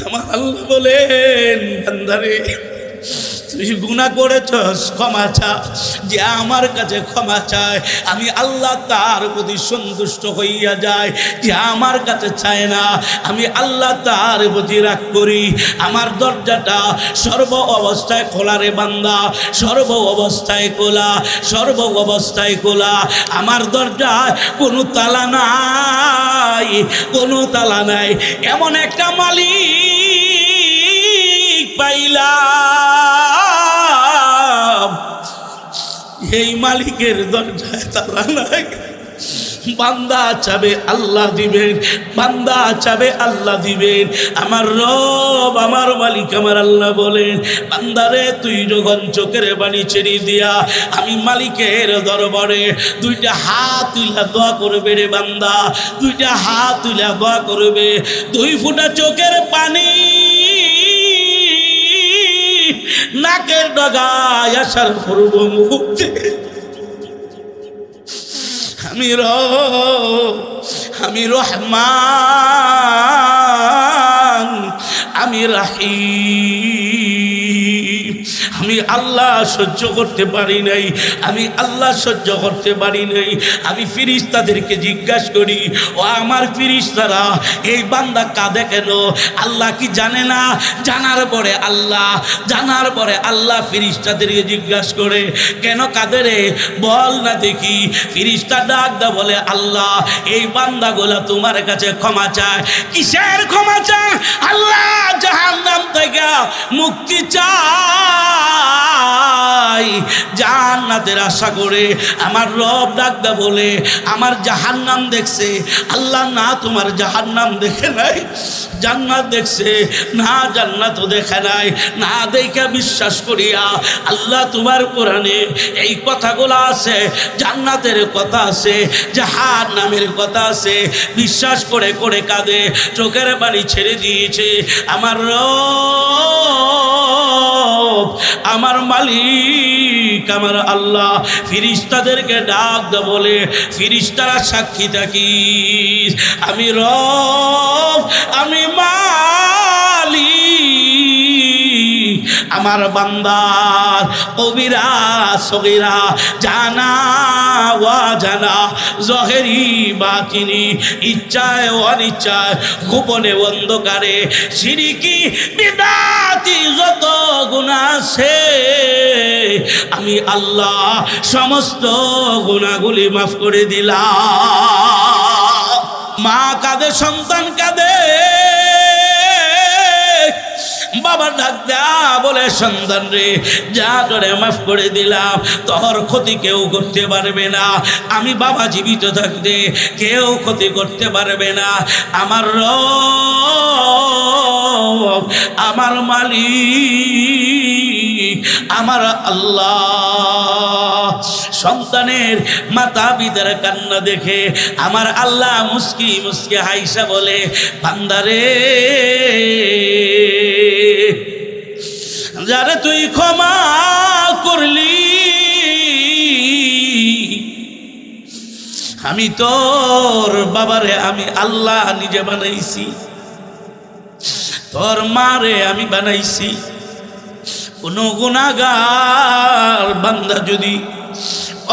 আমার আল্লাহ বলেন, বান্দারে তুই গুনাহ করেছস, ক্ষমা চা। যে আমার কাছে ক্ষমা চায় আমি আল্লাহ তার প্রতি সন্তুষ্ট হইয়া যায়। যে আমার কাছে চায় না আমি আল্লাহ তার প্রতি রাগ করি। আমার দরজাটা সর্ব অবস্থায় খোলা রে বান্দা, সর্ব অবস্থায় খোলা, সর্ব অবস্থায় খোলা। আমার দরজায় কোনো তালা নাই, কোনো তালা নাই। এমন একটা মালিক পাইলাম, এই মালিকের দরজায় তালা নাই। বান্দা চাবে আল্লাহ দিবেন, বান্দা চাবে আল্লাহ দিবেন। আমার রব, আমার মালিক, আমার আল্লাহ বলেন, বান্দারে তুই যখন চোখের পানি ছেড়ে দিয়া আমি মালিকের দরবারে দুইটা হাত তুইলা দোয়া করবে রে বান্দা, দুইটা হাত তুইলা দোয়া করবে। 2 ফোঁটা চোখের পানি নাকের ডগায় আসার পূর্ব মুহূর্তে আমি রহমান, আমি রাহিম। আমি আল্লাহ সহ্য করতে পারি নাই, আমি আল্লাহ সহ্য করতে পারি নাই। আমি ফিরিস্তাদেরকে জিজ্ঞাসা করি, ও আমার ফিরিস্তারা, এই বান্দা কাঁদে কেন? আল্লাহ কি জানে না? জানার পরে আল্লাহ ফিরিস্তাদেরকে জিজ্ঞাসা করে, কেন কাঁদে রে? বল না দেখি। ফিরিস্তা ডাক দা বলে, আল্লাহ এই বান্দাগুলা তোমার কাছে ক্ষমা চায়। কিসের ক্ষমা চায়? আল্লাহ জাহান্নাম থেকে মুক্তি চায়, জান্নাতের আশা করে। আমার রব ডাকদা বলে, আমার জাহান্নাম দেখছে? আল্লাহ না, তোমার জাহান্নাম দেখে নাই, জান্নাত দেখছে না, জান্নাতও দেখে নাই। না দেখে বিশ্বাস করিয়া আল্লাহ তোমার কোরআনে এই কথাগুলো আছে, জান্নাতের কথা আছে, জাহান্নামের কথা আছে। বিশ্বাস করে করে কাঁদে, চোখের পানি ছেড়ে দিয়েছে। আমার রব, আমার মালিক, আমার আল্লাহ ফিরিস্তাদেরকে ডাক দে বলে, ফিরিস্তারা সাক্ষী থাকিস আমি রব, আমি মালিক। আমার বান্দার কবিরা সগীরা, জানা ওয়া জানা, জহেরি বাতিনি, ইচ্ছায় অনিচ্ছায়, গোপনে অন্ধকারে, শিরকি বিদাতি যত গুনাহ আছে, আমি আল্লাহ সমস্ত গুনাহগুলি মাফ করে দিলাম। মা কাঁদে, সন্তান কাঁদে, বাবা ডাক দেয়া বলে, সন্তান রে যা, তোরে মাফ করে দিলাম, তোর ক্ষতি কেউ করতে পারবে না। আমি বাবা জীবিত থাকতে কেউ ক্ষতি করতে পারবে না। আমার রব, আমার মালিক, আমার আল্লাহ সন্তানের মাতা পিতার কান্না দেখে আমার আল্লাহ মুস্কি মুস্কি হাইসা বলে, বান্দারে যারে তুই ক্ষমা করলি, আমি তোর বাবারে আমি আল্লাহ নিজে বানাইছি, তোর মারে আমি বানাইছি। কোন গুনাহগার বান্দা যদি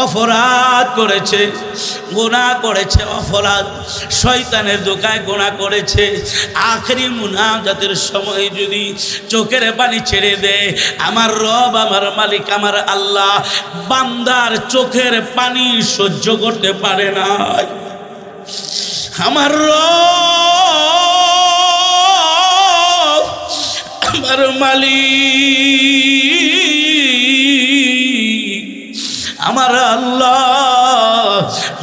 অপরাধ করেছে, গুনাহ করেছে, অপরাধ শয়তানের ধোঁকায় গুনাহ করেছে, আখেরি মুনাজাতের সময় যদি চোখের পানি ছেড়ে দেয়, আমার রব, আমার মালিক, আমার আল্লাহ বান্দার চোখের পানি সহ্য করতে পারে না। আমার রব, আমার মালিক, আমার আল্লাহ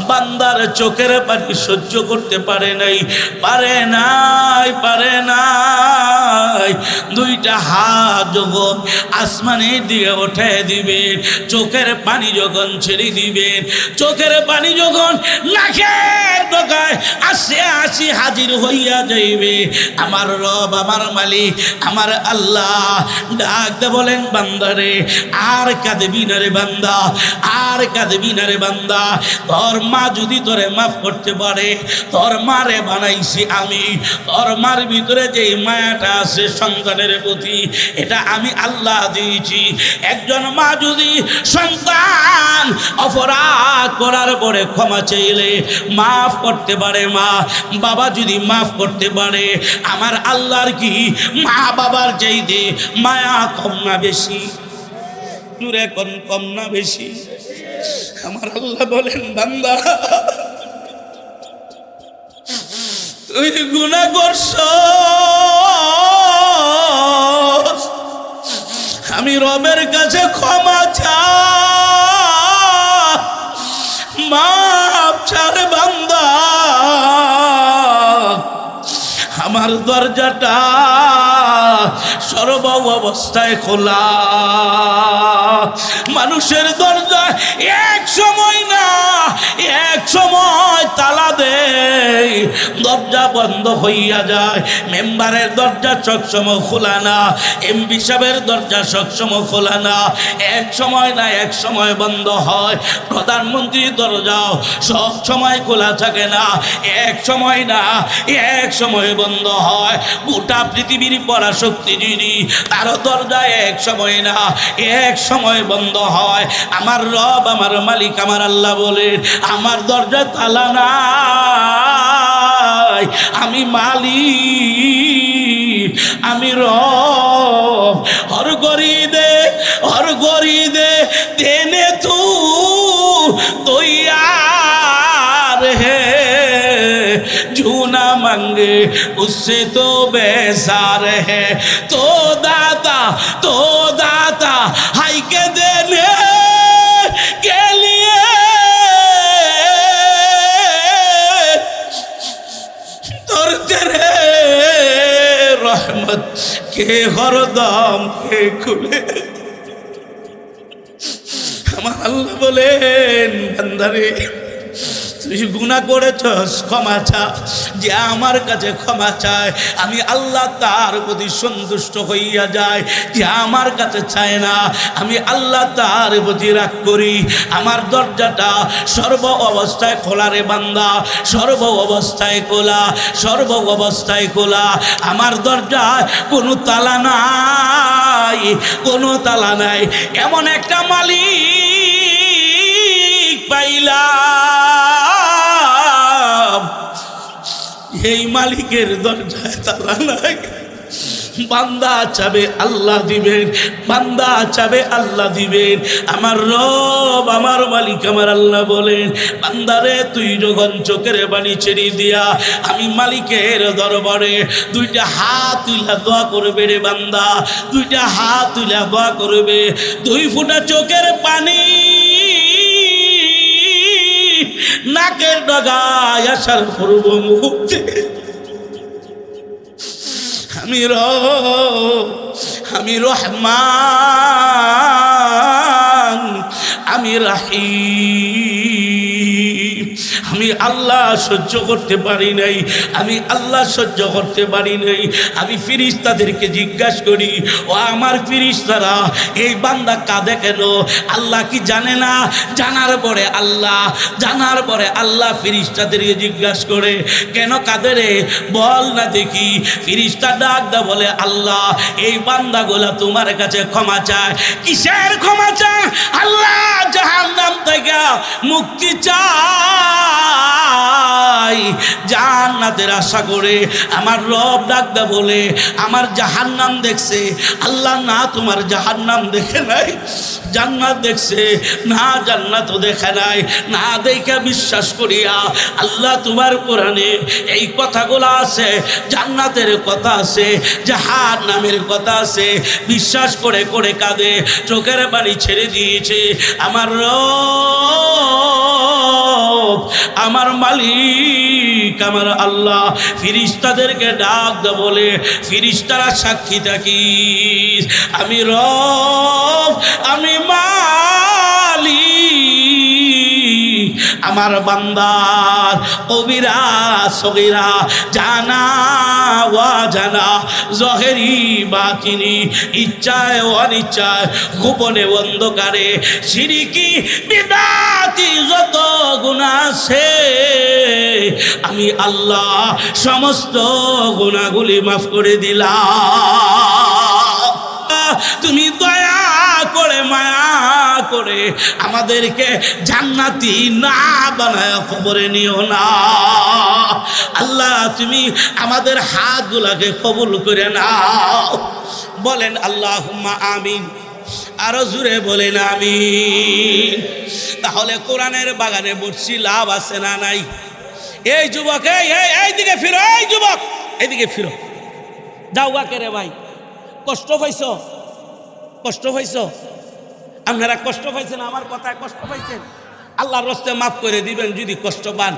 বান্দার চোখের পানি সহ্য করতে পারে নাই, পারে নাই, পারে নাই। 2 দুইটা হাত যখন আসমানের দিকে উঠে দিবেন, চোখের পানি যখন ছেড়ে দিবেন, চোখের পানি যখন নাকের ডগায় আসে আসি হাজির হইয়া যাইবে, আমার রব, আমার মালিক, আমার আল্লাহ ডাকতে বলেন, বান্দারে আর কাঁদবি না রে বান্দা, আর কাঁদবি না রে বান্দা। তোর মা যদি তোরে মাফ করতে পারে, তোর মারে বানাইছি আমি, তোর মার ভিতরে যে মায়াটা আছে সন্তানের প্রতি, এটা আমি আল্লাহ দিয়েছি। একজন মা যদি সন্তান অপরাধ করার পরে ক্ষমা চাইলে মাফ করতে পারে, মা বাবা যদি মাফ করতে পারে, আমার আল্লাহর কি মা বাবার চাইতে মায়া কম না বেশি? দূরে কোন কম না বেশি? আমার আল্লাহ বলেন, বান্দা তুই গুনাহ করছ, আমি রবের কাছে ক্ষমা চা, মাপ ছাড় বান্দা, আমার দরজাটা সর্ব অবস্থায় খোলা। মানুষের দরজা এক সময় না এক সময় তালা দেয়, দরজা বন্ধ হইয়া যায়। মেম্বারের দরজা সবসময় খোলা না, এমপি সাহেবের দরজা সবসময় খোলা না, এক সময় না এক সময় বন্ধ হয়। প্রধানমন্ত্রীর দরজাও সব সময় খোলা থাকে না, এক সময় না এক সময় বন্ধ হয়। গোটা পৃথিবীর পরাশক্তি যিনি, তার দরজা এক সময় না এক সময় বন্ধ হয়। আমার রব, আমার মালিক, আমার আল্লাহ বলেন, আমার দরজা তালা নাই, আমি মালিক, আমি রব। হর গরি দে দেনে তু তৈয়ার হে, जूना मंगे उससे तो बेजार है, तो दाता हाई के देने के लिए दरवाजे रे रहमत के हरदम के खुले। আমার আল্লাহ বলেন, বান্দারে তুই গুনাহ করেছস, ক্ষমা চা। যে আমার কাছে ক্ষমা চায়, আমি আল্লাহ তার প্রতি সন্তুষ্ট হইয়া যায়। যে আমার কাছে চায় না, আমি আল্লাহ তার প্রতি রাগ করি। আমার দরজাটা সর্ব অবস্থায় খোলা রে বান্দা, সর্ব অবস্থায় খোলা, সর্ব অবস্থায় খোলা। আমার দরজায় কোনো তালা নাই, কোনো তালা নাই। এমন একটা মালিক পাইলাম, এই মালিকের দরজায় তালা নাই। বান্দা চাবে আল্লাহ দিবেন, বান্দা চাবে আল্লাহ দিবেন। আমার রব, আমার মালিক, আমার আল্লাহ বলেন, বান্দারে তুই যখন চোখের পানি ছেড়ে দিয়া আমি মালিকের দরবারে দুইটা হাত তুইলা দোয়া করবে রে বান্দা, দুইটা হাত তুইলা দোয়া করবে। 2 ফোঁটা চোখের পানি নাকের ডগায় আসার পূর্ব মুহূর্তে আমি রহমান, আমি রাহিম, আমি আল্লাহ সহ্য করতে পারি নাই, আমি আল্লাহ সহ্য করতে পারি নাই। আমি ফেরেশতাদেরকে জিজ্ঞাসা করি, ও আমার ফেরেশতারা, এই বান্দা কাঁদে কেন? আল্লাহ কি জানে না? জানার পরে আল্লাহ ফেরেশতাদেরকে জিজ্ঞাসা করে, কেন কাঁদে রে? বল না দেখি। ফেরেশতা ডাক দা বলে, আল্লাহ এই বান্দাগুলা তোমার কাছে ক্ষমা চায়। কিসের ক্ষমা চায়? আল্লাহ জাহান্নাম থেকে মুক্তি চাই, জান্নাতের আশা করে। আমার রব ডাকদা বলে, আমার জাহান্নাম দেখছে। আল্লাহ না, তোমার জাহান্নাম দেখে নাই, জান্নাত দেখছে না, জান্নাতও দেখে নাই। না দেখে বিশ্বাস করিয়া আল্লাহ তোমার কোরআনে এই কথাগুলো আছে, জান্নাতের কথা আছে, জাহান্নামের কথা আছে। বিশ্বাস করে করে কাঁদে, চোখের পানি ছেড়ে দিয়েছে। আমার রব রব, আমার মালিক, আমার আল্লাহ ফিরিস্তাদেরকে ডাক দে বলে, ফিরিস্তারা সাক্ষী থাকি আমি রব, আমি মালিক, আমার বান্দার কবিরা সগীরা জানা ওয়া জানা জহেরি বাতিনি ইচ্ছায় অনিচ্ছায় গোপনে অন্ধকারে শিরকি বিদাতি যত গুনাহ আছে আমি আল্লাহ সমস্ত গুনাহগুলি মাফ করে দিলাম। তুমি দয়া করে মায়া করে আমাদেরকে জান্নাতি না বানায় কবরে নিও না। আল্লাহ তুমি আমাদের হাতগুলাকে কবুল করে নাও। বলেন আল্লাহুম্মা আমিন, আরো জোরে বলেন আমিন। তাহলে কোরআনের বাগানে বসছি, লাভ আছে না নাই? এই যুবক, এইদিকে ফিরো, এই যুবক এইদিকে ফিরো। যাও গাকে রে ভাই, কষ্ট পাইছো? কষ্ট পাইছো? আপনারা কষ্ট পাইছেন? আমার কথায় কষ্ট পাইছেন? আল্লাহর রাস্তে মাফ করে দিবেন যদি কষ্ট পান।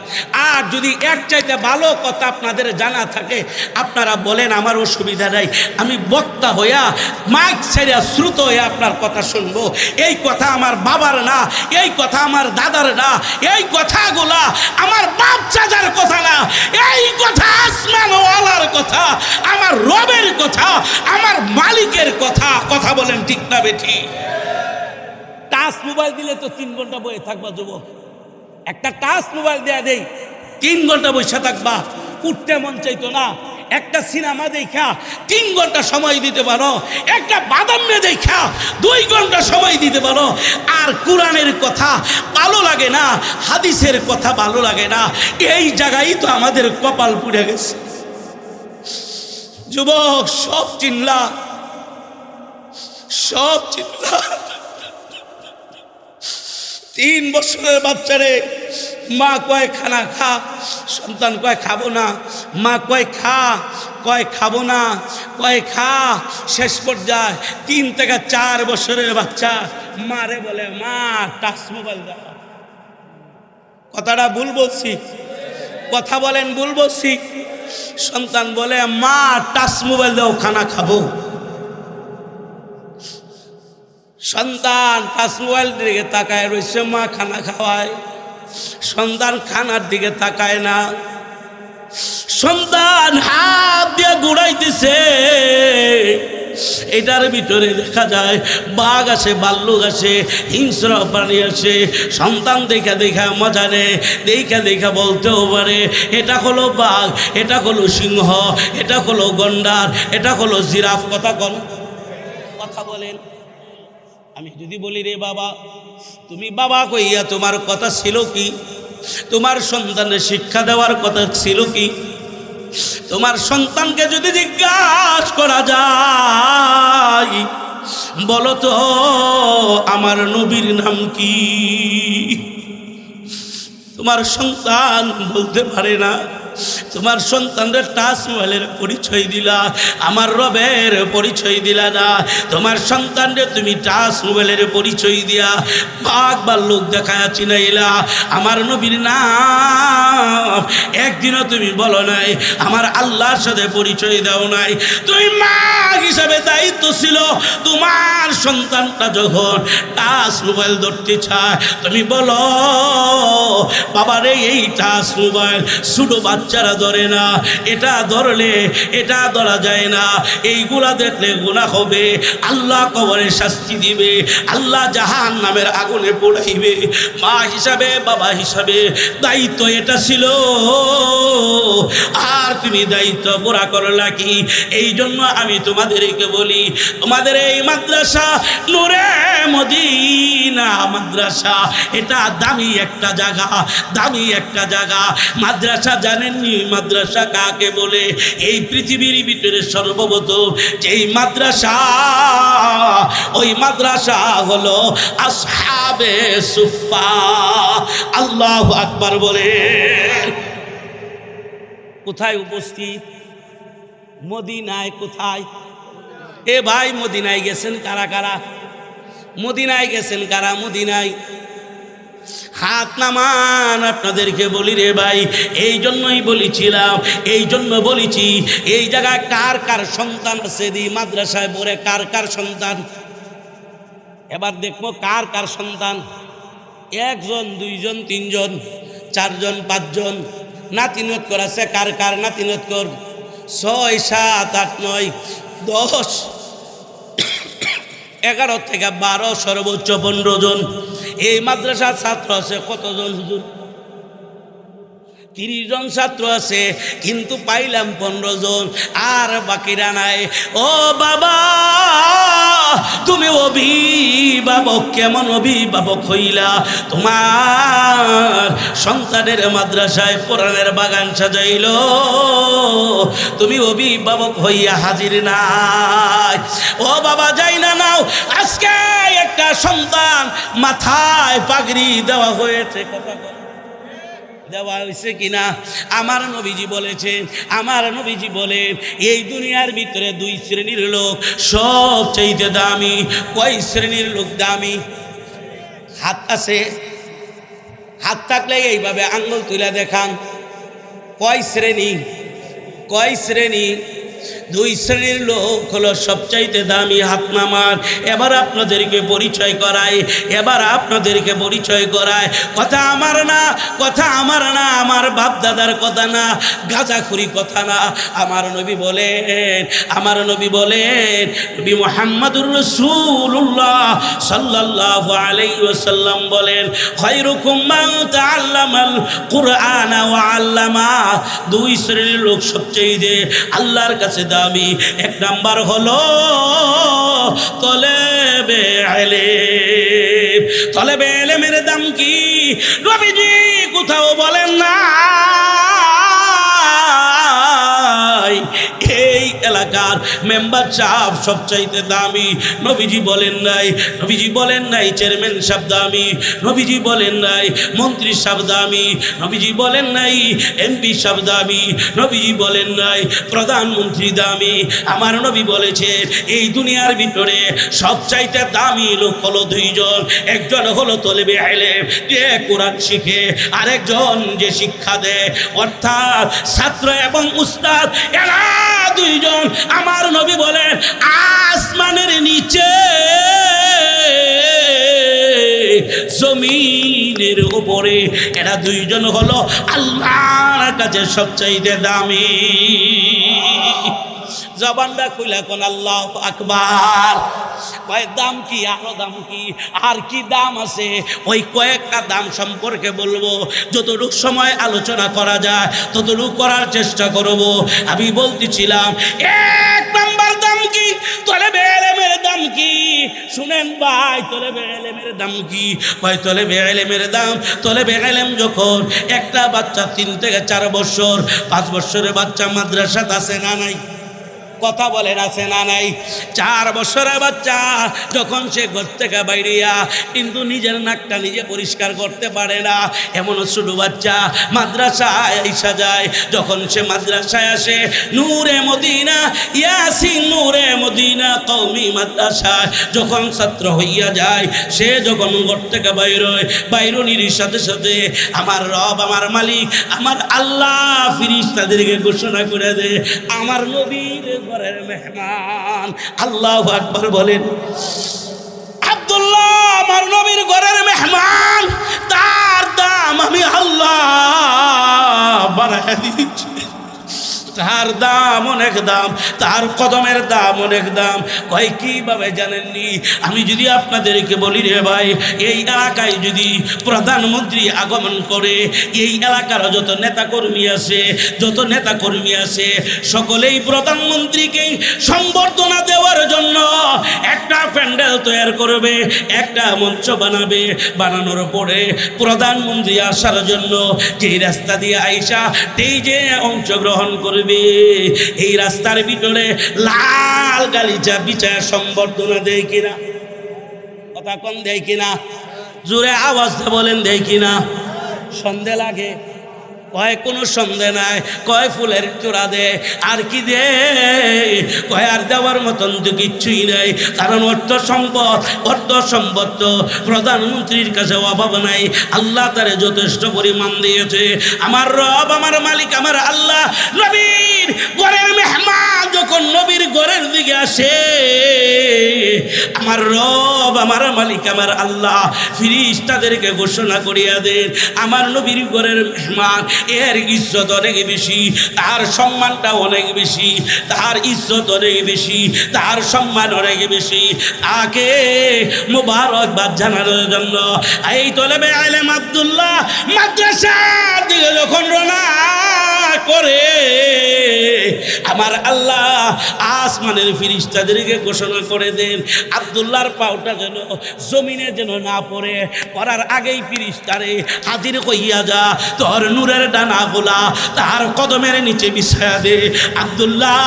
আর যদি এর চাইতে ভালো কথা আপনাদের জানা থাকে আপনারা বলেন, আমার অসুবিধা নাই, আমি বক্তা হইয়া মাইক ছেড়ে শ্রুত হয়ে আপনার কথা শুনবো। এই কথা আমার বাবার না, এই কথা আমার দাদার না, এই কথাগুলা আমার বাপ চাচার কথা না, এই কথা আসমানওয়ালার কথা, আমার রবের কথা, আমার মালিকের কথা। কথা বলেন ঠিক না বেঠি? টাচ মোবাইল দিলে তো 3 ঘন্টা বসে থাকবা যুবক। একটা টাচ মোবাইল দেয়া দেই, 3 ঘন্টা বসে থাকবা, উঠতে মন চাইতো না। একটা সিনেমা দেখা 3 ঘন্টা সময় দিতে পারো, একটা বাদামে দেখা 2 ঘন্টা সময় দিতে পারো। আর কোরআনের কথা ভালো লাগে না, হাদিসের কথা ভালো লাগে না, এই জায়গায় তো আমাদের কপাল পুড়ে গেছে। যুবক সব চিনলা, সব চিনলা। 3 বছরের বাচ্চারে মা কয় খানা খা, সন্তান কয় খাবো না, মা কয় খা, কয় খাবো না, কয় খা। শেষ পর্যায়ে 3 থেকে 4 বছরের বাচ্চা মারে বলে, মা টাচ মোবাইল দাও। কথাটা ভুল বলছি? কথা বলেন ভুল বলছি? সন্তান বলে, মা টাচ মোবাইল দাও, খানা খাবো। সন্তান টাচ মোবাইল দিকে তাকায় রয়েছে, মা খানা খাওয়ায়। সন্তান খানার দিকে তাকায় না, সন্তান হাত দিয়ে ঘুরাইতেছে। এটার ভিতরে দেখা যায় বাঘ আছে, ভাল্লুক আছে, হিংস্র প্রাণী আছে। সন্তান দেখা দেখা মজা নেয়, দেখা দেখা বলতেও পারে এটা হলো বাঘ, এটা হলো সিংহ, এটা হলো গন্ডার, এটা হলো জিরাফ। কথা বলেন। আমি যদি বলি, রে বাবা তুমি বাবা কইয়া তোমার কথা ছিল কি? তোমার সন্তানের শিক্ষা দেওয়ার কথা ছিল কি? তোমার সন্তানকে যদি জিজ্ঞাসা করা যায়, বলো তো আমার নবীর নাম কি? তোমার সন্তান বলতে পারে না। তোমার সন্তানদের টাচ মোবাইলের পরিচয় দিলা, আমার রবের পরিচয় দিলা না। তোমার সন্তানদের তুমি টাচ মোবাইলের পরিচয় দিয়া বাঘ ভাল্লুক দেখায়া চিনাইলা, আমার নবীর নাম একদিনও তুমি বলো নাই, আমার আল্লাহর সাথে পরিচয় দাও নাই। তুমি মা হিসাবে দায়িত্ব ছিল, তোমার সন্তানটা যখন টাচ মোবাইল ধরতে চায় তুমি বলো, বাবারে এই টাচ মোবাইল ছোটো বাচ্চারা ধরে না, এটা ধরলে এটা ধরা যায় না, এইগুলা দেখলে গুনাহ হবে, আল্লাহ কবরে শাস্তি দিবে, আল্লাহ জাহান্নামের আগুনে পোড়াইবে। মা হিসাবে বাবা হিসাবে দায়িত্ব এটা ছিল, আর তুমি দায়িত্ব পুরা করলা কি? এই জন্য আমি তোমাদেরকে বলি, তোমাদের এই মাদ্রাসা নূরে মদিনা মাদ্রাসা, এটা দামি একটা জায়গা, দামি একটা জায়গা। মাদ্রাসা জানেননি মাদ্রাসা কাকে বলে? এই পৃথিবীর ভিতরে সর্বপ্রথম যেই মাদ্রাসা, ওই মাদ্রাসা হলো আসহাবে সুফা। আল্লাহু আকবার বলে। কোথায় উপস্থিত? মদিনায়। কোথায়? এ ভাই মদিনায় গেছেন কারা কারা? মদিনায় গেছেন কারা? মদিনায় হাত নামান। আপনাদেরকে বলি রে ভাই, এই জন্যই বলেছিলাম, এই জন্য বলেছি, এই জায়গায় কার কার সন্তান আছে দি মাদ্রাসায় পড়ে, কার কার সন্তান? এবার দেখবো কার কার সন্তান। একজন, দুইজন, তিনজন, চারজন, পাঁচজন নাতিনত করাছে। কার কার নাতিনত কর? 6, 7, 8, 9, 10, 11 থেকে 12, সর্বোচ্চ 15 জন। এই মাদ্রাসার ছাত্র আছে কতজন হুজুর? 30 জন ছাত্র আছে, কিন্তু পাইলাম 15 জন, আর বাকিরা নাই। ও বাবা, তুমি অভিভাবক, কেমন অভিভাবক হইলা? তোমার সন্তানের মাদ্রাসায় কোরআনের বাগান সাজাইল, তুমি অভিভাবক হইয়া হাজির নাই। ও বাবা, যাই না নাও, আজকে একটা সন্তান মাথায় পাগড়ি দেওয়া হয়েছে। কথা দেওয়া হয়েছে কিনা? আমার নবীজি বলেছেন, আমার নবীজি বলেন, এই দুনিয়ার ভিতরে 2 শ্রেণীর লোক সবচেয়ে দামি। কয় শ্রেণীর লোক দামি? হাত আছে, হাত থাকলে এইভাবে আঙ্গুল তুলে দেখান। কয় শ্রেণী? কয় শ্রেণী? 2 শ্রেণীর লোক হলো সবচাইতে দামি। হাত নামান। এবার আপনাদেরকে পরিচয় করায়, এবার আপনাদেরকে পরিচয় করায়। কথা আমার না, কথা আমার না, আমার বাপ দাদার কথা না, গাঁজাখুরি কথা না। আমার নবী বলেন, আমার নবী বলেন, নবী মুহাম্মদুর রাসূলুল্লাহ সাল্লাল্লাহু আলাইহি ওয়াসাল্লাম বলেন, খায়রুকুম মান তাআল্লামাল কুরআনা ওয়া আল্লামা। 2 শ্রেণীর লোক সবচেয়ে আল্লাহর কাছে দামি। 1 নাম্বার হলো তলেবে ইলম। তলেবে ইলমের দাম কি নবীজি কোথাও বলেন না। এই এলাকার মেম্বার সাহেব সবচাইতে দামি, নবীজি বলেন নাই। নবীজি বলেন নাই চেয়ারম্যান সাহেব দামি, নবীজি বলেন নাই মন্ত্রী সাহেব দামি, নবীজি বলেন নাই এমপি সাহেব দামি, নবীজি বলেন নাই প্রধানমন্ত্রী দামি। আমার নবী বলেছেন, এই দুনিয়ার ভিতরে সবচাইতে দামি লোক হলো 2 জন। একজন হলো তলেবে ইলম, যে কোরআন শিখে, আরেকজন যে শিক্ষা দেয়, অর্থাৎ ছাত্র এবং উস্তাদ। এরা 2 জন। আমার নবী বলেন, আসমানের নিচে জমিনের উপরে এরা 2 জন হলো আল্লাহর কাছে সবচাইতে দামি। জবানটা খুলে কোন আল্লাহু আকবার। কয় দাম কি, আরো দাম কি, আর কি দাম আছে, ওই কয়েকটা দাম সম্পর্কে বলবো। যতটুকু সময় আলোচনা করা যায় ততটুকু করার চেষ্টা করব। আমি বলতেছিলাম 1 নাম্বার দাম কি? তলেবে ইলমের দাম কি? শুনেন ভাই, তলেবে ইলমের দাম কি? কয় তলেবে ইলমের দাম, তলেবে ইলম যখন একটা বাচ্চা 3 থেকে 4 বছর, 5 বছরের বাচ্চা মাদ্রাসাত আছে না নাই? কথা বলেন, আছে না নাই? 4 বছরের বাচ্চা যখন সে ঘর থেকে বাইরিয়া কিন্তু নিজের নাকটা নিজে পরিষ্কার করতে পারে না, এমন ছোট বাচ্চা মাদ্রাসায় আইসা যায়। যখন সে মাদ্রাসায় আসে, নূরে মদিনা ইয়াসিন নূরে মদিনা কওমি মাদ্রাসায় যখন ছাত্র হইয়া যায়, সে যখন ঘর থেকে বাইরোয়, বাইরনির সাথে সাথে আমার রব, আমার মালিক, আমার আল্লাহ ফেরেশতাদেরকে ঘোষণা করে দেয়, আমার নবীর ঘরের মেহমান। আল্লাহু আকবার বলেন। আব্দুল্লাহ আমার নবীর ঘরের মেহমান, তার দাম আমি আল্লাহ বাড়ায় দিয়েছি। তার দাম অনেক দাম, তার কদমের দাম অনেক দাম। কয় কিভাবে জানেননি? আমি যদি আপনাদেরকে বলি রে ভাই, এই এলাকায় যদি প্রধানমন্ত্রী আগমন করে, এই এলাকার যত নেতাকর্মী আছে, যত নেতাকর্মী আছে, সকলেই প্রধানমন্ত্রীকে সম্বর্ধনা দেওয়ার জন্য একটা প্যান্ডেল তৈরি করবে, একটা মঞ্চ বানাবে। বানানোর পরে প্রধানমন্ত্রী আসার জন্য যেই রাস্তা দিয়ে আইসা এই যে অংশগ্রহণ করবে, এই রাস্তার ভিতরে লাল গালিচা বিছায়া সম্বর্ধনা দেয় কিনা? কথা কোন দেয় কিনা? জোরে আওয়াজ বলেন, দেয় কিনা? সন্দেহ লাগে? কয় কোনো সন্দেহ নাই, কয় ফুলের চূড়া দে, আর কি দে, কয় আর দেওয়ার মতন তো কিচ্ছুই নাই, কারণ অর্থ সম্পদ তো প্রধানমন্ত্রীর কাছে অভাব নাই, আল্লাহ তারে যথেষ্ট পরিমাণ দিয়েছে। আমার রব, আমার মালিক, আমার আল্লাহ নবীর ঘরের মেহমান যখন নবীর ঘরের দিকে আসে, আমার রব, আমার মালিক, আমার আল্লাহ ফেরেশতাদেরকে ঘোষণা করিয়া দেন, আমার নবীর ঘরের মেহমান এর ইজ্জত অনেক বেশি, তার সম্মানটা অনেক বেশি, তার ইজ্জত অনেক বেশি, তার সম্মান অনেক বেশি, তাকে মোবারকবাদ জানানোর জন্য এই তলেবে আলেম আব্দুল্লাহ মাদ্রাসার দিকে যখন রওনা করে, আমার আল্লাহ আসমানের ফেরেশতাদেরকে ঘোষণা করে দেন, আব্দুল্লাহর পাওটা যেন জমিনে যেন না পড়ে, পড়ার আগেই ফেরেশতারে হাজির কইয়া যা, তোর নূরের ডানাগুলা তার কদমের নিচে বিছায়া দে। আব্দুল্লাহ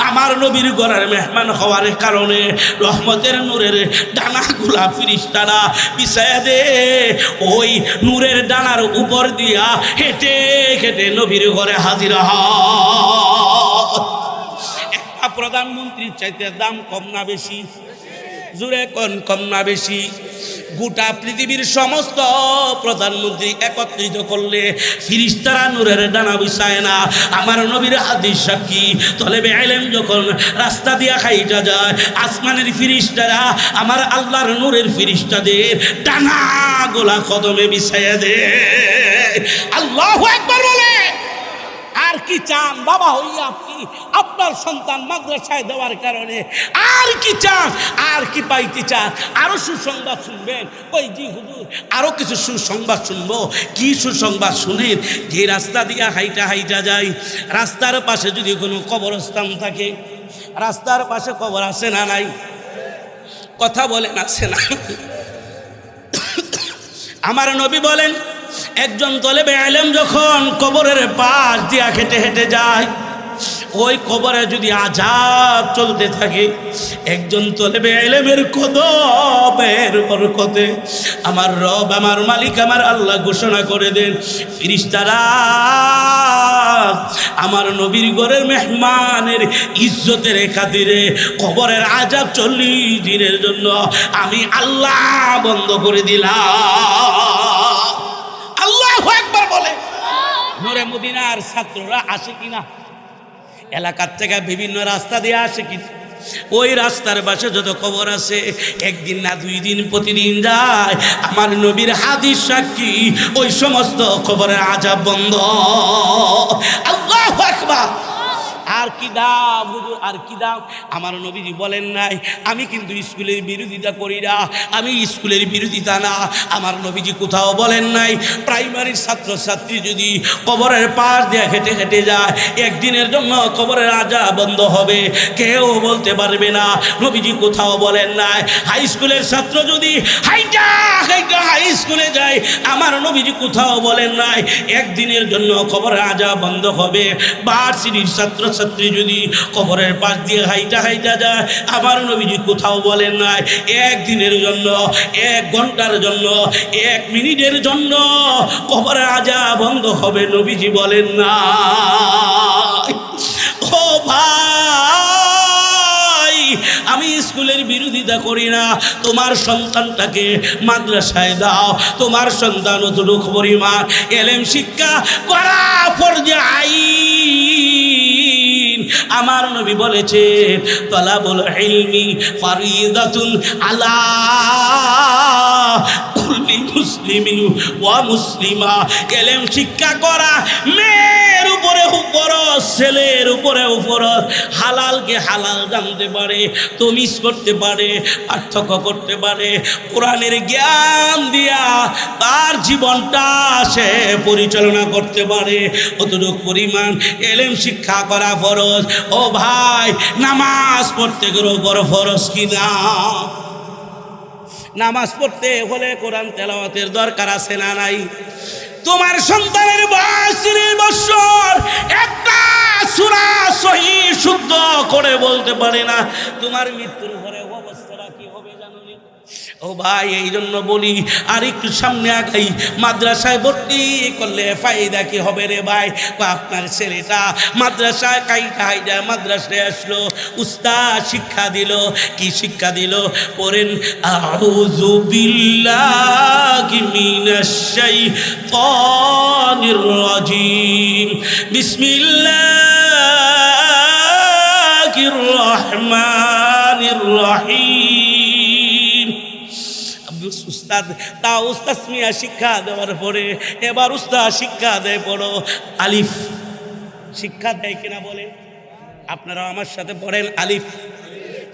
আমার নবীর ঘরের মেহমান হওয়ার কারণে রহমতের নূরের ডানাগুলা ফেরেশতারা বিছায়া দে, ওই নূরের ডানার উপর দিয়া হেঁটে হেঁটে নবীর ঘরে হাজির হয়। একটা প্রধানমন্ত্রীর চাইতে দাম কম না বেশি? জুড়ে কোন কম না বেশি? গোটা পৃথিবীর সমস্ত প্রধানমন্ত্রী একত্রিত করলে ফেরেশতারা নূরের ডানা বিছায় না। আমার নবীর হাদিস সাক্ষী, তলেবে ইলম যখন রাস্তা দিয়া খাইটা যায়, আসমানের ফেরেশতারা আমার আল্লাহর নূরের ফেরেশতাদের ডানা গোলা কদমে বিছায়া দেয়। আল্লাহু আকবার বলে। আর কি চান বাবা হইয়া আপনি আপনার সন্তান মাদ্রাসায় দেওয়ার কারণে? আর কি চান? আর কি পাইতে চান? আরো সুসংবাদ শুনবেন? ওই জি হুজুর, আরো কিছু সুসংবাদ শুনবো। কি সুসংবাদ শুনেন? যে রাস্তা দিয়া হাইটা যায়, রাস্তার পাশে যদি কোনো কবরস্থান থাকে, রাস্তার পাশে কবর আছে না নাই? কথা বলেন, আছে না? আমার নবী বলেন, একজন তলেবে ইলম যখন কবরের পাশ দিয়া হেঁটে হেঁটে যায়, ওই কবরে যদি আযাব চলতে থাকে, একজন তলেবে ইলমের কদমের বরকতে আমার রব, আমার মালিক, আমার আল্লাহ ঘোষণা করে দেন, ফেরেশতারা আমার নবীর ঘরের মেহমানের ইজ্জতের খাতিরে কবরের আযাব 40 দিনের জন্য আমি আল্লাহ বন্ধ করে দিলাম। আল্লাহু আকবার বলে। নূরে মদিনার ছাত্ররা আসে কিনা? এলাকার থেকে বিভিন্ন রাস্তা দিয়ে আসে কি? ওই রাস্তার পাশে যত কবর আছে, একদিন না 2 দিন প্রতিদিন যায়, আমার নবীর হাদিস সাক্ষী, ওই সমস্ত কবরের আযাব বন্ধ। আল্লাহু আকবার। আর কি দাম হুজুর, আর কি দাম? আমার নবীজি বলেন নাই, আমি কিন্তু স্কুলের বিরোধিতা করি না, আমি স্কুলের বিরোধিতা না, আমার নবীজি কোথাও বলেন নাই প্রাইমারির ছাত্রছাত্রী যদি কবরের পাশ দিয়ে হেঁটে হেঁটে যায়, একদিনের জন্য কবরের আযাব বন্ধ হবে, কেউ বলতে পারবে না। নবীজি কোথাও বলেন নাই হাই স্কুলের ছাত্র যদি হাইটা হাই স্কুলে যায়, আমার নবীজি কোথাও বলেন নাই একদিনের জন্য কবরের আযাব বন্ধ হবে। ভার্সিটির ছাত্রছাত্রী যদি কবরের পাশ দিয়ে হাইটা যায়, আমার নবীজি কোথাও বলেন নাই একদিনের জন্য, 1 ঘন্টার জন্য, 1 মিনিটের জন্য কবরের আযাব বন্ধ হবে, নবীজি বলেন না। ও ভাই, আমি স্কুলের বিরোধিতা করি না, তোমার সন্তানটাকে মাদ্রাসায় দাও, তোমার সন্তান অতটুকু পরিমাণ ইলম শিক্ষা করা ফরজ আইন। আমার নবী বলেছে, তালাবুল ইলমি ফারিদাতুন আলা কুল্লি মুসলিমিন ওয়া মুসলিমা। ইলম শিক্ষা করা মেয়ের উপরে ফরজ, ছেলের উপরে ফরজ। হালালকে হালাল জানতে পারে, তমিজ করতে পারে, পার্থক্য করতে পারে, কোরআনের জ্ঞান দিয়া তার জীবনটা সে পরিচালনা করতে পারে, অতটুকু পরিমাণ ইলম শিক্ষা করা ফরজ। ও ভাই, নামাজ পড়তে গেলে বড় ফরজ কিনা? নামাজ পড়তে হলে কোরআন তেলাওয়াতের দরকার আছে না নাই? তোমার সন্তানের বয়স 30 বছর, একটা সূরা সহিহ শুদ্ধ করে বলতে পারে না, তোমার মৃত্যুর পরে অবস্থাটা কি হবে জানো নি? ও ভাই, এই জন্য বলি আর একটু সামনে আগাই, মাদ্রাসায় ভর্তি করলে ফায়দা কি হবে রে ভাই? আপনার ছেলেটা মাদ্রাসায় কাইটা মাদ্রাসায় আসলো, উস্তাদ শিক্ষা দিল। কি শিক্ষা দিল? পড়েন আউযু বিল্লাহি মিনাশ শাইতানির রাজিম, বিসমিল্লাহির রহমানির রহিম। উস্তাদ তা উস্তাদ মিয়া শিক্ষা দেওয়ার পরে এবার উস্তাদ শিক্ষা দেয়, পড়ো আলিফ। শিক্ষা দেয় কিনা বলে? আপনারা আমার সাথে পড়েন আলিফ।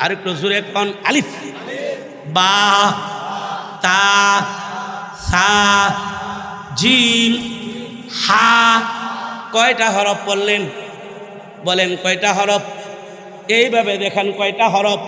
আর একটু জোরে কোন আলিফ। বা, তা, সা, জিম, হা। কয়টা হরফ পড়লেন? বলেন কয়টা হরফ? এইভাবে দেখেন কয়টা হরফ।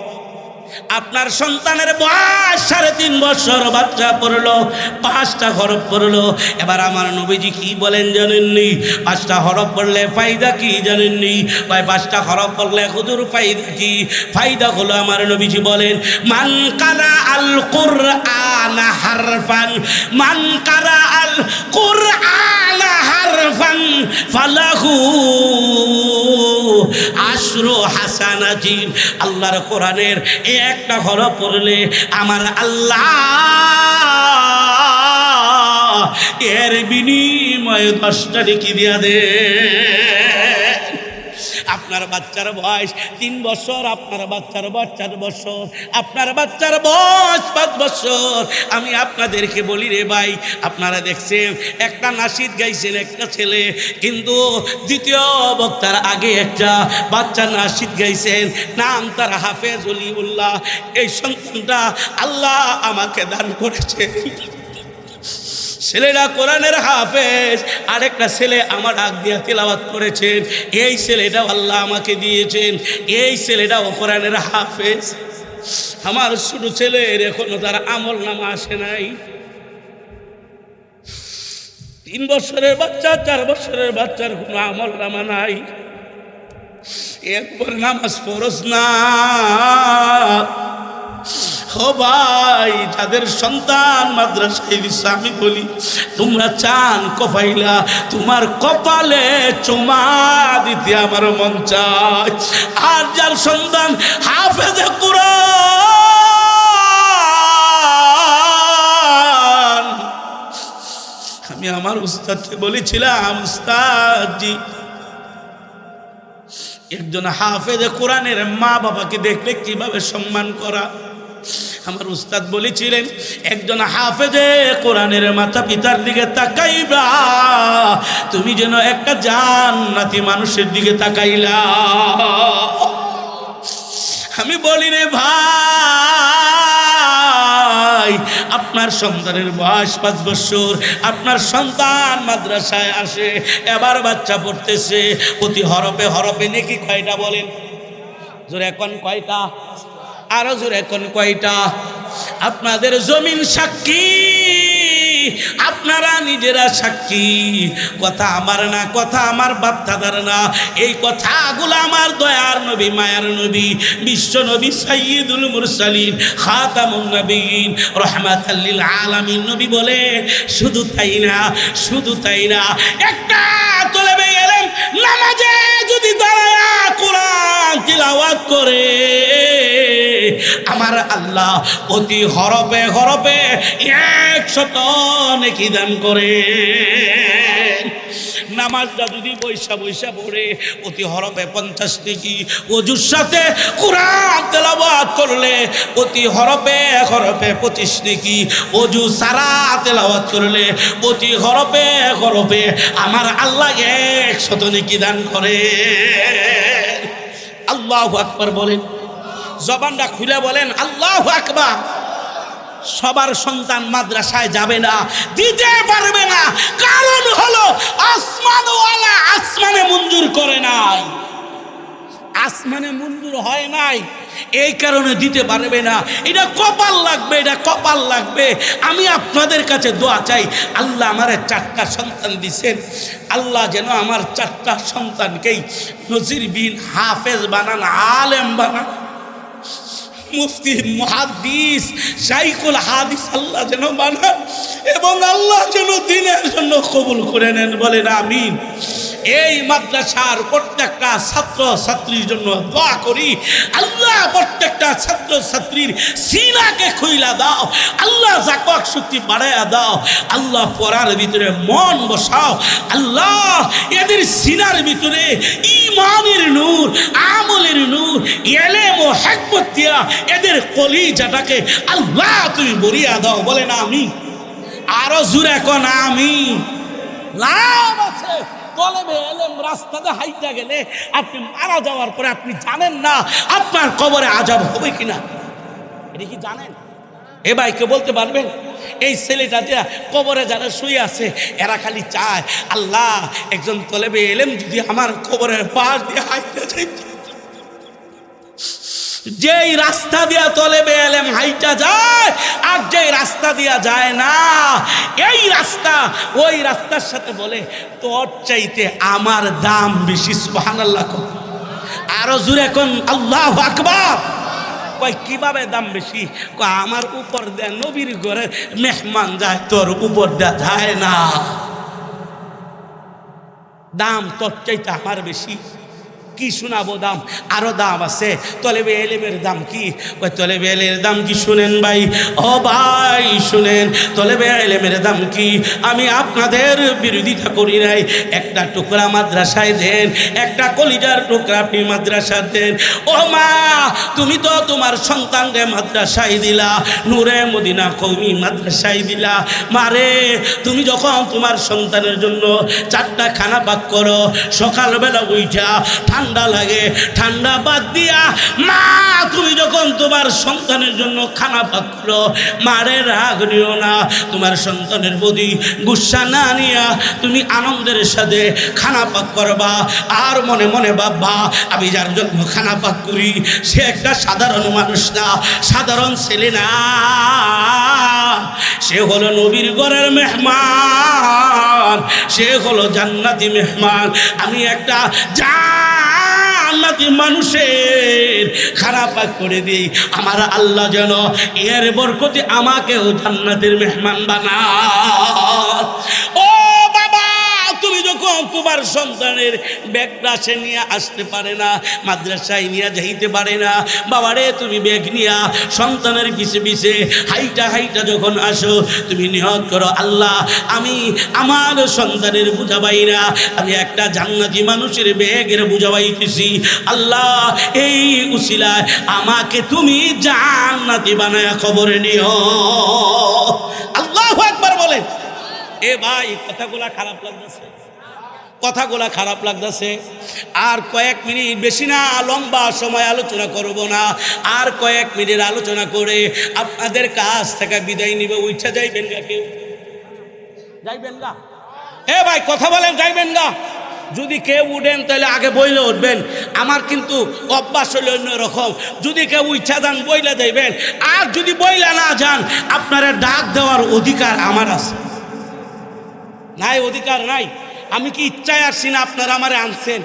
আপনার সন্তানের বয়স 3.5 বছর, বাচ্চা পড়লো 5টা হরফ পড়লো। এবার আমার নবীজি কি বলেন জানেননি? 5টা হরফ পড়লে ফায়দা কি জানেননি? ভাই 5টা হরফ পড়লে হুজুর ফায়দা কি? ফায়দা হলো আমার নবীজি বলেন, মান কারা আল কুরআন হারফান, মান কারা আল কুরআন হারফান ফালাহু আশরু হাসানাতিন। আল্লাহর কোরআনের একটা হরফ পড়লে আমার আল্লাহ এর বিনিময়ে 10টা নেকি দিয়া দে। আপনার বাচ্চার বয়স 3 বছর, আপনার বাচ্চার বয়স 4 বছর, আপনার বাচ্চার বয়স 5 বছর। আমি আপনাদেরকে বলি রে ভাই, আপনারা দেখছেন একটা নাশিদ গাইছেন একটা ছেলে, কিন্তু দ্বিতীয় বক্তার আগে একটা বাচ্চা নাশিদ গাইছেন, নাম তার হাফেজ ওলিউল্লাহ। এই সন্তানটা আল্লাহ আমাকে দান করেছে। ছেলেরা কোরআনের হাফেজ, আরেকটা ছেলে আমার ডাক দিয়া তিলাওয়াত করেছেন। এই ছেলেটাও আল্লাহ আমাকে দিয়েছেন, এই ছেলেটাও কোরআনের হাফেজ। আমার ছোট ছেলের এখনো তার আমল নামা আসে নাই। 3 বছরের বাচ্চা, 4 বছরের বাচ্চার কোনো আমল নামা নাই। একবার নামাজ ফরজ না। ও ভাই, যাদের সন্তান মাদ্রাসায় দিচ্ছে, আমি বলি তোমরা চান কপাইলা, তোমার কপালে চুমা দিতে আমার মন চায়। আর যার সন্তান হাফেজে কুরআন, আমি আমার উস্তাদকে বলেছিলাম, উস্তাদজি একজন হাফেজে কোরআনের মা বাবাকে দেখলে কিভাবে সম্মান করা। আমার উস্তাদ বলেছিলেন, একজন হাফেজে কোরআনের মাতা পিতার দিকে তাকাইবা তুমি যেন একটা জান্নাতি মানুষের দিকে তাকাইলা। আমি বলি রে ভাই, আপনার সন্তানের বয়স 5 বছর, আপনার সন্তান মাদ্রাসায় আসে, এবার বাচ্চা পড়তেছে, প্রতি হরফে হরফে নেকি কয়টা বলেন? জোরে এখন কয়টা? আরো জোরে এখন কয়টা? আপনাদের জমিন সাক্ষী, আপনারা নিজেরা সাক্ষী। কথা আমার না, কথা আমার বাপ দাদার না, এই কথাগুলো আমার দয়ার নবী, মায়ার নবী, বিশ্ব নবী, সাইয়্যিদুল মুরসালিন, খাতামুন নবীন, রাহমাতাল লিল আলামিন নবী বলে। শুধু তাই না, শুধু তাই না, একটা তলেবে ইলম নামাজে যদি দাঁড়ায়া কোরআন তিলাওয়াত করে, আমার আল্লাহ প্রতি হরফে হরফে 100 নেকি দান করে। নামাজটা যদি বৈশা বৈশা পড়ে, প্রতি হরফে 50 নেকি। ওযুর সাথে কোরআন তেলাওয়াত করলে প্রতি হরফে হরফে 25 নেকি। ওযু সারা তেলাওয়াত করলে প্রতি হরফে হরফে আমার আল্লাহ 100 নেকি দান করে। আল্লাহু আকবার বলেন, জবানটা খুলে বলেন আল্লাহু আকবার। সবার সন্তান মাদ্রাসায় যাবে না, দিতে পারবে না, কারণ হলো আসমানওয়ালা আসমানে মঞ্জুর করে নাই, আসমানে মঞ্জুর হয় নাই, এই কারণে দিতে পারবে না। এটা কপাল লাগবে, এটা কপাল লাগবে। আমি আপনাদের কাছে দোয়া চাই, আল্লাহ আমার 4টা সন্তান দিছেন, আল্লাহ যেন আমার 4টা সন্তানকেই নজির বিন হাফেজ বানান, আলেম বানান। মুফতি মুহাদ্দিস শাইখুল হাদিস আল্লাহ যেন বানান এবং আল্লাহ যেন দ্বীনের জন্য কবুল করে নেন, বলেন আমিন। এই মাদ্রাসার প্রত্যেকটা ছাত্র ছাত্রীর জন্য দোয়া করি, আল্লাহ প্রত্যেকটা ছাত্র ছাত্রীর সিনাকে খুইলা দাও, আল্লাহ জাকওয়া শক্তি বাড়াইয়া দাও, আল্লাহ পড়ার ভিতরে মন বসাও, আল্লাহ এদের সিনার ভিতরে ঈমানের নূর, আমলের নূর, ইলম ও হিকমত দিয়া এদের কলিজাটাকে আল্লাহ তুমি ভরিয়া দাও, বলেন আমিন। আরো জোরে কোন আমিন। লাভ আছে তলেবে এলেম রাস্তাতে হাইটা গেলে আপনি মারা যাওয়ার পরে আপনি জানেন না আপনার কবরে আযাব হবে কিনা, এটা কি জানেন? এ ভাইকে বলতে পারবেন? এই ছেলেটা যে কবরে যারা শুয়ে আছে এরা খালি চায় আল্লাহ একজন তলেবে এলেম যদি আমার কবরের পাশ দিয়ে হাইটা যাইত। যেই রাস্তা দিয়া তলেবে এলেম হাইটা যায় আর যেই রাস্তা দিয়া যায় না, এই রাস্তা ওই রাস্তার সাথে বলে তোর চাইতে আমার দাম বেশি। সুবহানাল্লাহ। আরো জোরে কোন আল্লাহু আকবার। কয় কিভাবে দাম বেশি? কয় আমার উপর দেয়া নবীর ঘরে মেহমান যায়, তোর উপর দেয়া যায় না, দাম তোর চাইতে আমার বেশি। কি শোনাবো দাম? আরো দাম আছে। তলেবে এলেমের দাম কি? ওই তলেবে এলেমের দাম কি শুনেন ভাই, ও ভাই শুনেন, তলেবে এলেমের দাম কি? আমি আপনাদের বিরোধিতা করি নাই, একটা টুকরা মাদ্রাসায় দেন, একটা কলিজার টুকরা আপনি মাদ্রাসা দেন। ও মা, তুমি তো তোমার সন্তানকে মাদ্রাসায় দিলা, নূরে মদিনা কওমি মাদ্রাসায় দিলা। মারে, তুমি যখন তোমার সন্তানের জন্য 4টা খানা পাক করো, সকালবেলা উঠা ঠান্ডা লাগে, ঠান্ডা বাদ দিয়া মা তুমি যখন তোমার সন্তানের জন্য খানা পাক করো, মারে রাগ নিও না, তোমার সন্তানের প্রতি গুসা না নিয়া তুমি আনন্দের সাথে খানা পাক করবা। আর মনে মনে ভাববা আমি যার জন্য খানা পাক করি সে একটা সাধারণ মানুষ না, সাধারণ ছেলে না, সে হলো নবীর ঘরের মেহমান, সে হলো জান্নাতি মেহমান। আমি একটা জান্নাতি মানুষের খানা পাক করে দিই, আমার আল্লাহ যেন এর বরকতে আমাকেও জান্নাতের মেহমান বানায়। ও বাবা, তুমি যখন তোমার সন্তানের ব্যাগটা সে নিয়ে আসতে পারে না, মাদ্রাসায় নিয়ে যাইতে পারে না, বাবারে তুমি ব্যাগ নিয়া সন্তানের পিছে পিছে হাইটা হাইটা যখন আসো, তুমি নিয়ত করো আল্লাহ আমি আমার সন্তানের বুঝাবাই না, আমি একটা জান্নাতি মানুষের ব্যাগের বুঝাবাইতেছি, আল্লাহ এই উসিলায় আমাকে তুমি জান্নাতি বানায়া খবরে নিও। আল্লাহু আকবার বলেন। এ ভাই কথাগুলা খারাপ লাগতেছে, কথাগুলা খারাপ লাগতেছে। আর কয়েক মিনিট, বেশি না, লম্বা সময় আলোচনা করব না, আর কয়েক মিনিট আলোচনা করে আপনাদের কাছ থেকে বিদায় নিবে। উঠে যাইবেন গা? কেউ যাইবেন গা? এ ভাই কথা বলেন, যাইবেন গা? যদি কেউ উঠেন তাহলে আগে বইলে উঠবেন। আমার কিন্তু অভ্যাস হইল অন্যরকম, যদি কেউ ইচ্ছা যান বইলে যাইবেন, আর যদি বইলা না যান আপনারা ডাক দেওয়ার অধিকার আমার আছে। নাই, অধিকার নাই। আমি কি ইচ্ছায় আসছি না আপনারা আমারে আনছেন?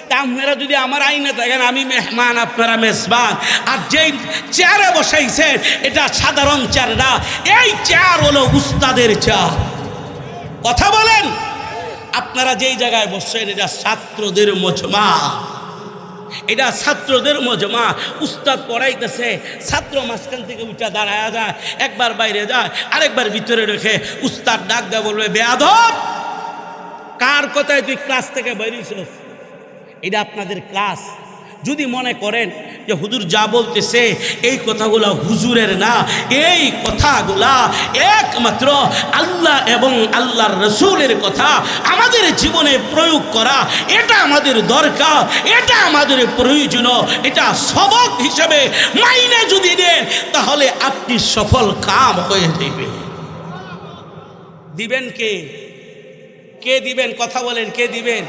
তা আপনারা যদি আমার আইনে থাকেন আমি মেহমান, আপনারা মেজবান। আর যেই চেয়ারে বসাইছেন এটা সাধারণ চেয়ার না, এই চেয়ার হলো উস্তাদের চেয়ার। কথা বলেন। আপনারা যেই জায়গায় বসছেন এটা ছাত্রদের মজমা, এটা ছাত্রদের মজমা। উস্তাদ পড়াইতেছে, ছাত্র মাঝখান থেকে উঠা দাঁড়ায় যায়, একবার বাইরে যায়, আরেকবার ভিতরে রেখে উস্তাদ ডাক দেয়, বলবে বেয়াদব কার কথায় তুই ক্লাস থেকে বেরিয়েছিস? এটা আপনাদের ক্লাস। যদি মনে করেন যে হুজুর যা বলতেছে এই কথাগুলা হুজুরের না, এই কথাগুলা একমাত্র আল্লাহ এবং আল্লাহর রসুলের কথা, আমাদের জীবনে প্রয়োগ করা এটা আমাদের দরকার, এটা আমাদের প্রয়োজন, এটা সবক হিসেবে মাইনে যদি দেন তাহলে আপনি সফল কাম হয়ে যাবে। দিবেন কে? কে দিবেন? কথা বলেন, কে দিবেন?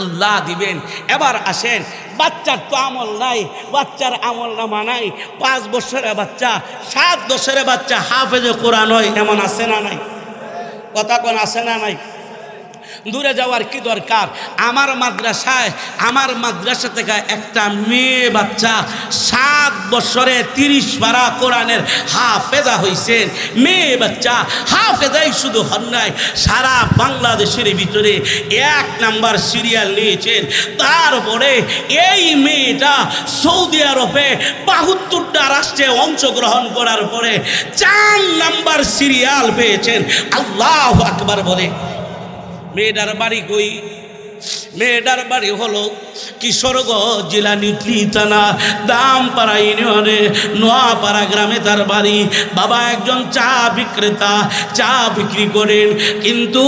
আল্লাহ দিবেন। এবার আসেন, বাচ্চার তো আমল নাই, বাচ্চার আমল নামা নাই। 5 বছরের বাচ্চা, 7 বছরের বাচ্চা হাফেজে কোরআন হয়, এমন আছে না নাই? কথা কোন আছে না নাই? দূরে যাওয়ার কি দরকার? আমার মাদ্রাসা থেকে একটা মেয়ে বাচ্চা 7 বছরে 30 পারা কোরআনের হাফেজা হয়েছেন। মেয়ে বাচ্চা হাফেজাই শুধু হন নাই, সারা বাংলাদেশের ভিতরে 1 নাম্বার সিরিয়াল নিয়েছেন। তারপরে এই মেয়েটা সৌদি আরবে 72টা রাষ্ট্রে অংশগ্রহণ করার পরে 4 নাম্বার সিরিয়াল পেয়েছেন। আল্লাহু আকবার বলে। মেয়েটার বাড়ি কই? মেয়েটার বাড়ি হলো কিশোরগঞ্জ জেলা নিটলি থানা দামপাড়া ইউনিয়নে নোয়াপাড়া গ্রামে তার বাড়ি। বাবা একজন চা বিক্রেতা, চা বিক্রি করেন। কিন্তু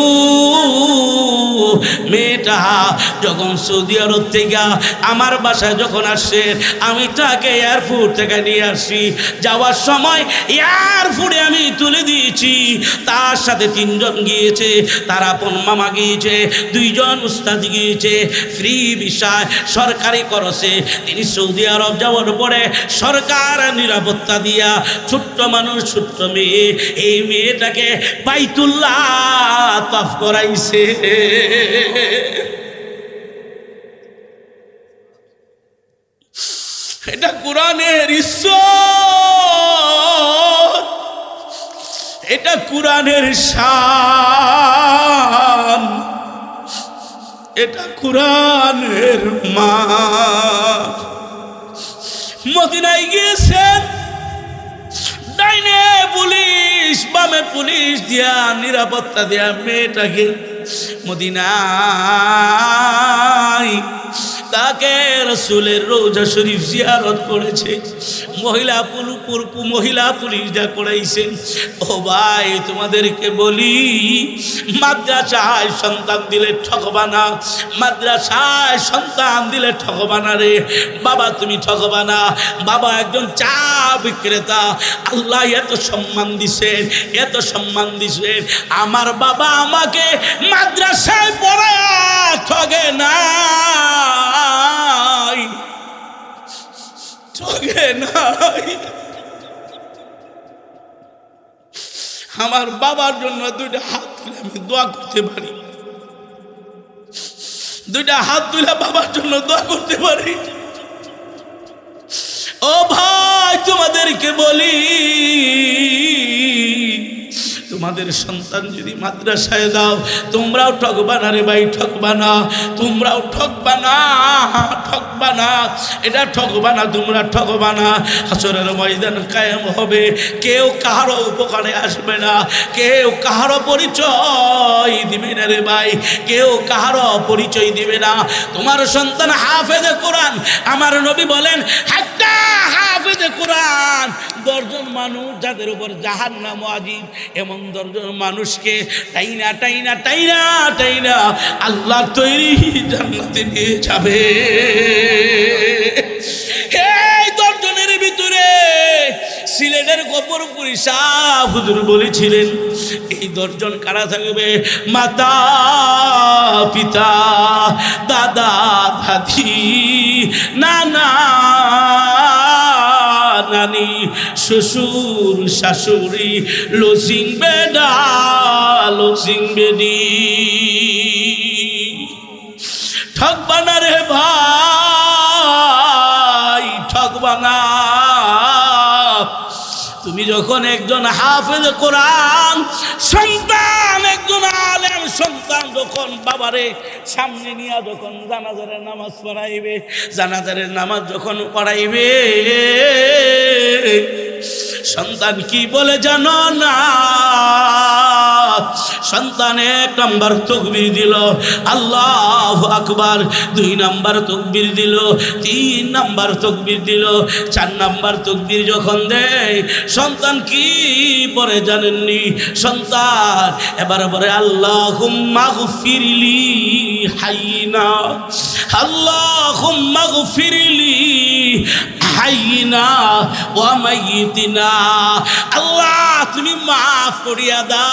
মেয়েটা যখন সৌদি আরব থেকে আমার বাসায় যখন আসছে, আমি তাকে এয়ারপোর্ট থেকে নিয়ে আসি। যাওয়ার সময় এয়ারপোর্টে আমি তুলে দিয়েছি। তার সাথে 3 জন গিয়েছে, তার আপন মামা গিয়েছে, 2 জন উস্তাদ গিয়েছে। ফ্রি ভিসায় সরকারি খরচে তিনি সৌদি আরব যাওয়ার পরে সরকার নিরাপত্তা দিয়া ছোট্ট মানুষ, ছোট্ট মেয়ে, এই মেয়েটাকে বাইতুল্লাহ তাওয়াফ করাইছে। এটা কোরআনের ইজ্জত, এটা কোরআনের শান, এটা কোরআনের মা। মদিনায় গিয়েছেন, ডাইনে পুলিশ বামে পুলিশ দিয়া নিরাপত্তা দিয়া মেয়েটাকে মদিনায় তাকে রাসূলের রওজা শরীফ জিয়ারত করেছে। মহিলা পুলিশ যা করাইছেন। ও ভাই, তোমাদেরকে বলি, মাদ্রাসায় সন্তান দিলে ঠকবা না, মাদ্রাসায় সন্তান দিলে ঠকবা না রে বাবা, তুমি ঠকবা না। বাবা একজন চা বিক্রেতা, আল্লাহ এত সম্মান দিছেন, এত সম্মান দিছেন। আমার বাবা আমাকে মাদ্রাসায় পড়ায়া ঠকে নাই, ঠকে নাই। আমার বাবার জন্য 2টা হাত তুলে আমি দোয়া করতে পারি, 2টা হাত তুলে বাবার জন্য দোয়া করতে পারি। ও ভাই, তোমাদেরকে বলি, তোমাদের সন্তান যদি মাদ্রাসায় দাও, তোমরাও ঠকবা না রে ভাই, ঠকবা না, তোমরাও ঠকবা না, ঠকবা না, এটা ঠকবা না, তোমরা ঠকবা না। হাসরের ময়দান কায়েম হবে, কেউ কাহারও উপকারে আসবে না, কেউ কাহারও পরিচয় দিবে না রে ভাই, কেউ কাহারও পরিচয় দিবে না। তোমার সন্তান হাফেজে কোরআন, আমার নবী বলেন একটা হাফেজে কোরআন 10 জন মানুষ যাদের উপর জাহান্নাম ওয়াজিব, এমন 10 জন মানুষকে টাইনা টাইনা টাইনা টাইনা আল্লাহ তৈরি জান্নাতে নিয়ে যাবে। এই 10 জনের ভিতরে সিলেটের গফরপুরি শাহ হুজুর বলেছিলেন, এই 10 জন কারা থাকবে? মাতা পিতা, দাদা দাদি, নানা নানি, শ্বশুর শাশুড়ি, লসিং বেডা লসিং বেডি। ঠকবা না রে ভাই, ঠকবা না। তুমি যখন একজন হাফেজ কোরআন সন্তান, একজন আলেম সন্তান যখন বাবারে সামনে নিয়ে যখন জানাজারের নামাজ পড়াইবে, জানাজারের নামাজ যখন পড়াইবে, সন্তান কি বলে জানো না? সন্তান 1 নাম্বার তাকবীর দিল, আল্লাহু আকবার, 2 নাম্বার তাকবীর দিল, 3 নাম্বার তাকবীর দিল, 4 নাম্বার তাকবীর যখন দেয়, সন্তান কি পরে জানেননি? সন্তান এবার বলে আল্লাহুম্মা গফিরলি হাইনা, আল্লাহুম্মা গফিরলি হাইনা ওয়া মাইয়িতিনা। আল্লাহ তুমি মাফ করিয়া দাও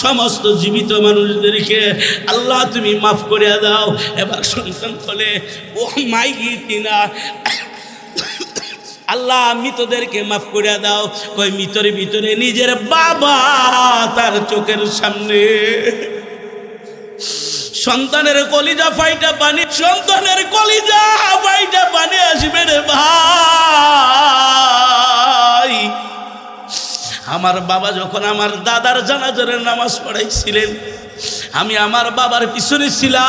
সমস্ত জীবিত মানুষদেরকে, আল্লাহ তুমি মাফ করিয়া দাও। এবার সন্তান বলে ও মাইয়িতিনা, আল্লাহ মৃতদেরকে মাফ করে দাও। কই মৃতর ভিতরে নিজের বাবা তার চোখের সামনে, সন্তানের কলিজা ফাইটা পানি, সন্তানের কলিজা ফাইটা পানি আসবে রে ভাই। আমার বাবা যখন আমার দাদার জানাজার নামাজ পড়াইছিলেন, আমি আমার বাবার পিছনে ছিলাম।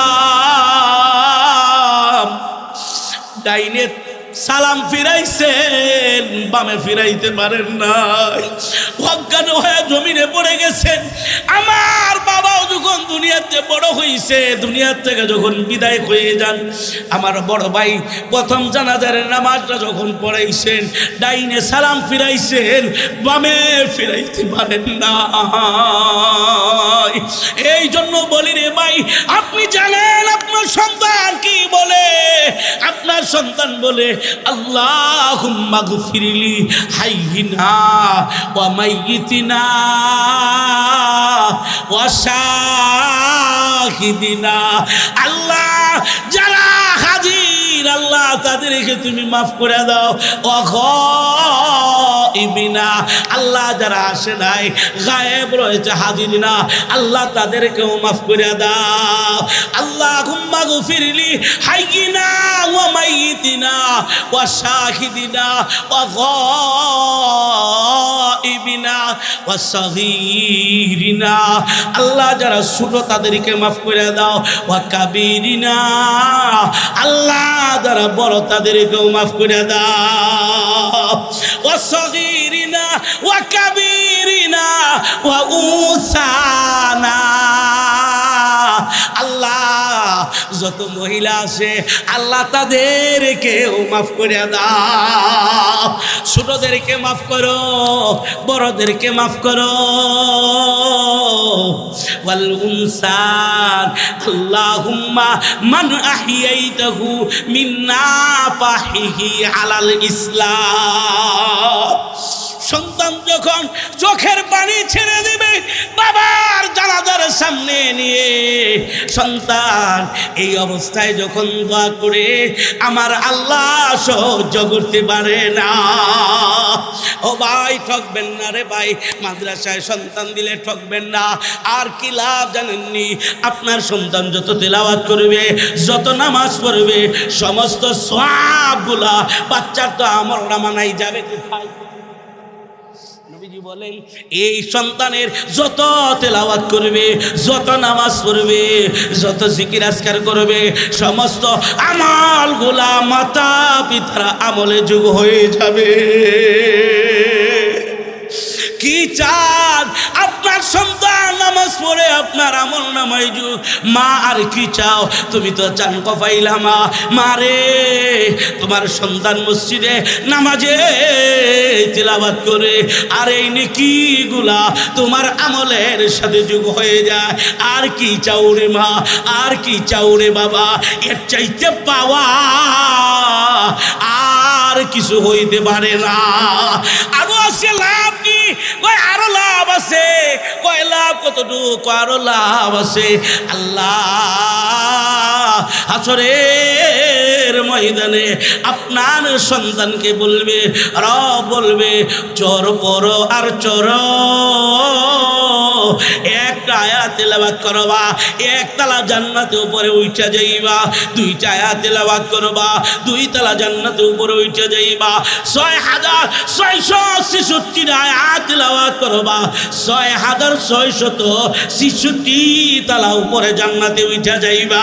ডাইনে সালাম ফিরাইছেন, বামে ফিরাইতে পারেন না, অজ্ঞান হয়ে জমিনে পড়ে গেছেন। আমার বাবাও যখন দুনিয়াতে বড় হয়েছে, দুনিয়ার থেকে যখন বিদায় হয়ে যান, আমার বড় ভাই প্রথম জানাজার নামাজটা যখন পড়াইছেন, ডাইনে সালাম ফিরাইছেন, বামে ফিরাইতে পারেন না। এই জন্য বলি রে ভাই, আপনি জানেন আপনার সন্তান কি বলে? আপনার সন্তান বলে, আল্লাহুম্মা গফিরলি হাইয়িনা ওয়া মাইয়িতিনা ওয়া শাহিদিনা। আল্লাহ যারা হাজির, আল্লাহ তাদেরকে তুমি মাফ করে দাও। ওয়া গায়িবিনা, আল্লাহ যারা আসে নাই, গায়েব রয়েছে, হাজির না, আল্লাহ তাদেরকেও মাফ করে দাও। আল্লাহুম্মা গফিরলি হাইয়িনা ওয়া মাইয়িতিনা ওয়া শাহিদিনা ওয়া গায়িবিনা ওয়া সাগীরিনা, আল্লাহ যারা ছোট তাদেরকে মাফ করে দাও। ওয়া কাবীরিনা, আল্লাহ যারা বড় তাদেরকেও মাফ করে দাও। ওয়া সাগীরিনা ওয়া কাবীরিনা ওয়া উসানা, আল্লাহ যত মহিলা আছে আল্লাহ তাদেরকেও মাফ করে দাও। ছোটদেরকে মাফ করো, বড়দেরকে মাফ করো। ওয়াল ইনসান, আল্লাহুম্মা মান আহিয়াইতাহু মিন্না ফাহিহি আলাল ইসলাম। সন্তান যখন চোখের পানি ছেড়ে দেবে বাবার জানাজার সামনে নিয়ে, সন্তান এই অবস্থায় যখন দোয়া করে, আমার আল্লাহ সহ্য করতে পারে না। ও ভাই, ঠকবেন না রে ভাই, মাদ্রাসায় সন্তান দিলে ঠকবেন না। আর কি লাভ জানেননি? আপনার সন্তান যত তেলাওয়াত করবে, যত নামাজ পড়বে, সমস্ত সওয়াবগুলা বাচ্চার তো আমল নামায় যাবে কোথায়? নবীজি বলেন, এই সন্তানের যত তেলাওয়াত করবে, যত নামাজ পড়বে, যত জিকির আজকার করবে, সমস্ত আমলগুলা মাতা পিতার আমলে যোগ হয়ে যাবে। কি চান? আপনার সন্তান নামাজ পড়ে আপনার আমল নামায় যুগ। মা আর কি চাও? তুমি তো চান কফাইলা মা, মারে তোমার সন্তান মসজিদে নামাজে তিলাওয়াত করে, আর এই নেকিগুলা তোমার আমলের সাথে যোগ হয়ে যায়। আর কি চাও রে মা, আর কি চাও রে বাবা? এর চাইতে পাওয়া আর কিছু হইতে পারে না। আরো আছে লাভ কি? কয় আরো লাভ আছে। কয় লাভ কতটুকু? আরো লাভ আছে। আল্লাহ হাসরের ময়দানে আপনার সন্তানকে বলবে, বলবে চর পর আর চর, একটা আয়াত তেলাওয়াত করবা, একতলা জান্নাতে উপরে উঠা যাইবা। দুইটা আয়াত তেলাওয়াত করবা, দুই তলা জান্নাতে উপরে উঠা যাইবা। 6666 আয়াত তেলাওয়াত করবা, 6666 তলা উপরে জান্নাতে উঠা যাইবা।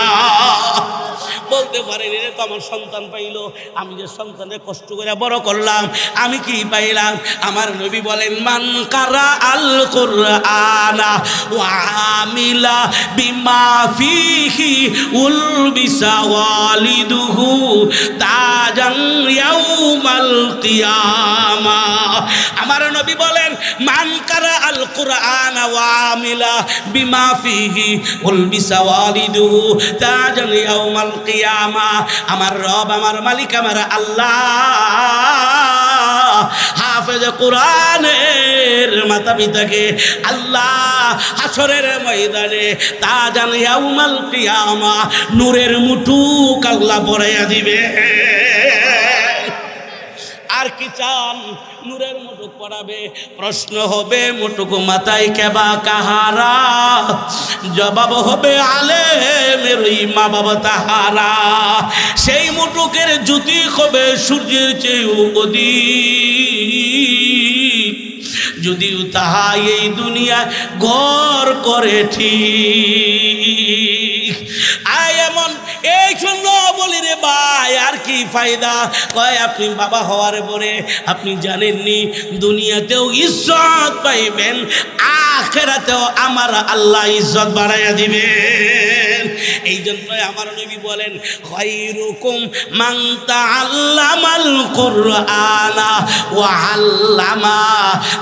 বলতে পারেন রে, তো আমার সন্তান পাইলো, আমি যে সন্তানের কষ্ট করে বড় করলাম, আমি কি পাইলাম? আমার নবী বলেন, মান কারা আল কুরআনা ওয়া আমিলা বিমা ফিহি উলবিসা ওয়ালিদুহু তাজান ইয়াউমাল কিয়ামা। আমার নবী বলেন, মান কারা আল কুরআনা ওয়া আমিলা বিমা ফিহি উলবিসা ওয়ালিদুহু তাজান ইয়াউমাল কিয়ামা। আমার রব, আমার মালিক, আমার আল্লাহ হাফেজ কোরআনের মাতা পিতাকে আল্লাহ হাসরের ময়দানে তাজান ইয়াউমাল কিয়ামা নূরের মুঠু আল্লাহ পরাইয়া দিবে। আর কি চান নূরের মুটুক পড়াবে, প্রশ্ন হবে মুটুক মাথায় কেবা কাহারা, জবাব হবে আলেমের ওই মা বাবা তাহারা। সেই মুটুকের জ্যোতি হবে সূর্যের চেয়েও অধিক, যদিও তাহা এই দুনিয়ায় ঘর করে ঠিক। আয় এমন এই জন্য বলি রে ভাই, আর কি ফায়দা? কয় আপনি বাবা হওয়ার পরে আপনি জানেননি দুনিয়াতেও ইজ্জত পাইবেন, আখিরাতেও আমার আল্লাহ ইজ্জত বাড়াইয়া দিবেন। এই জন্যই আমার নবী বলেন, খায়রুকুম মান তাআল্লামাল কুরআনা ওয়া আল্লামা।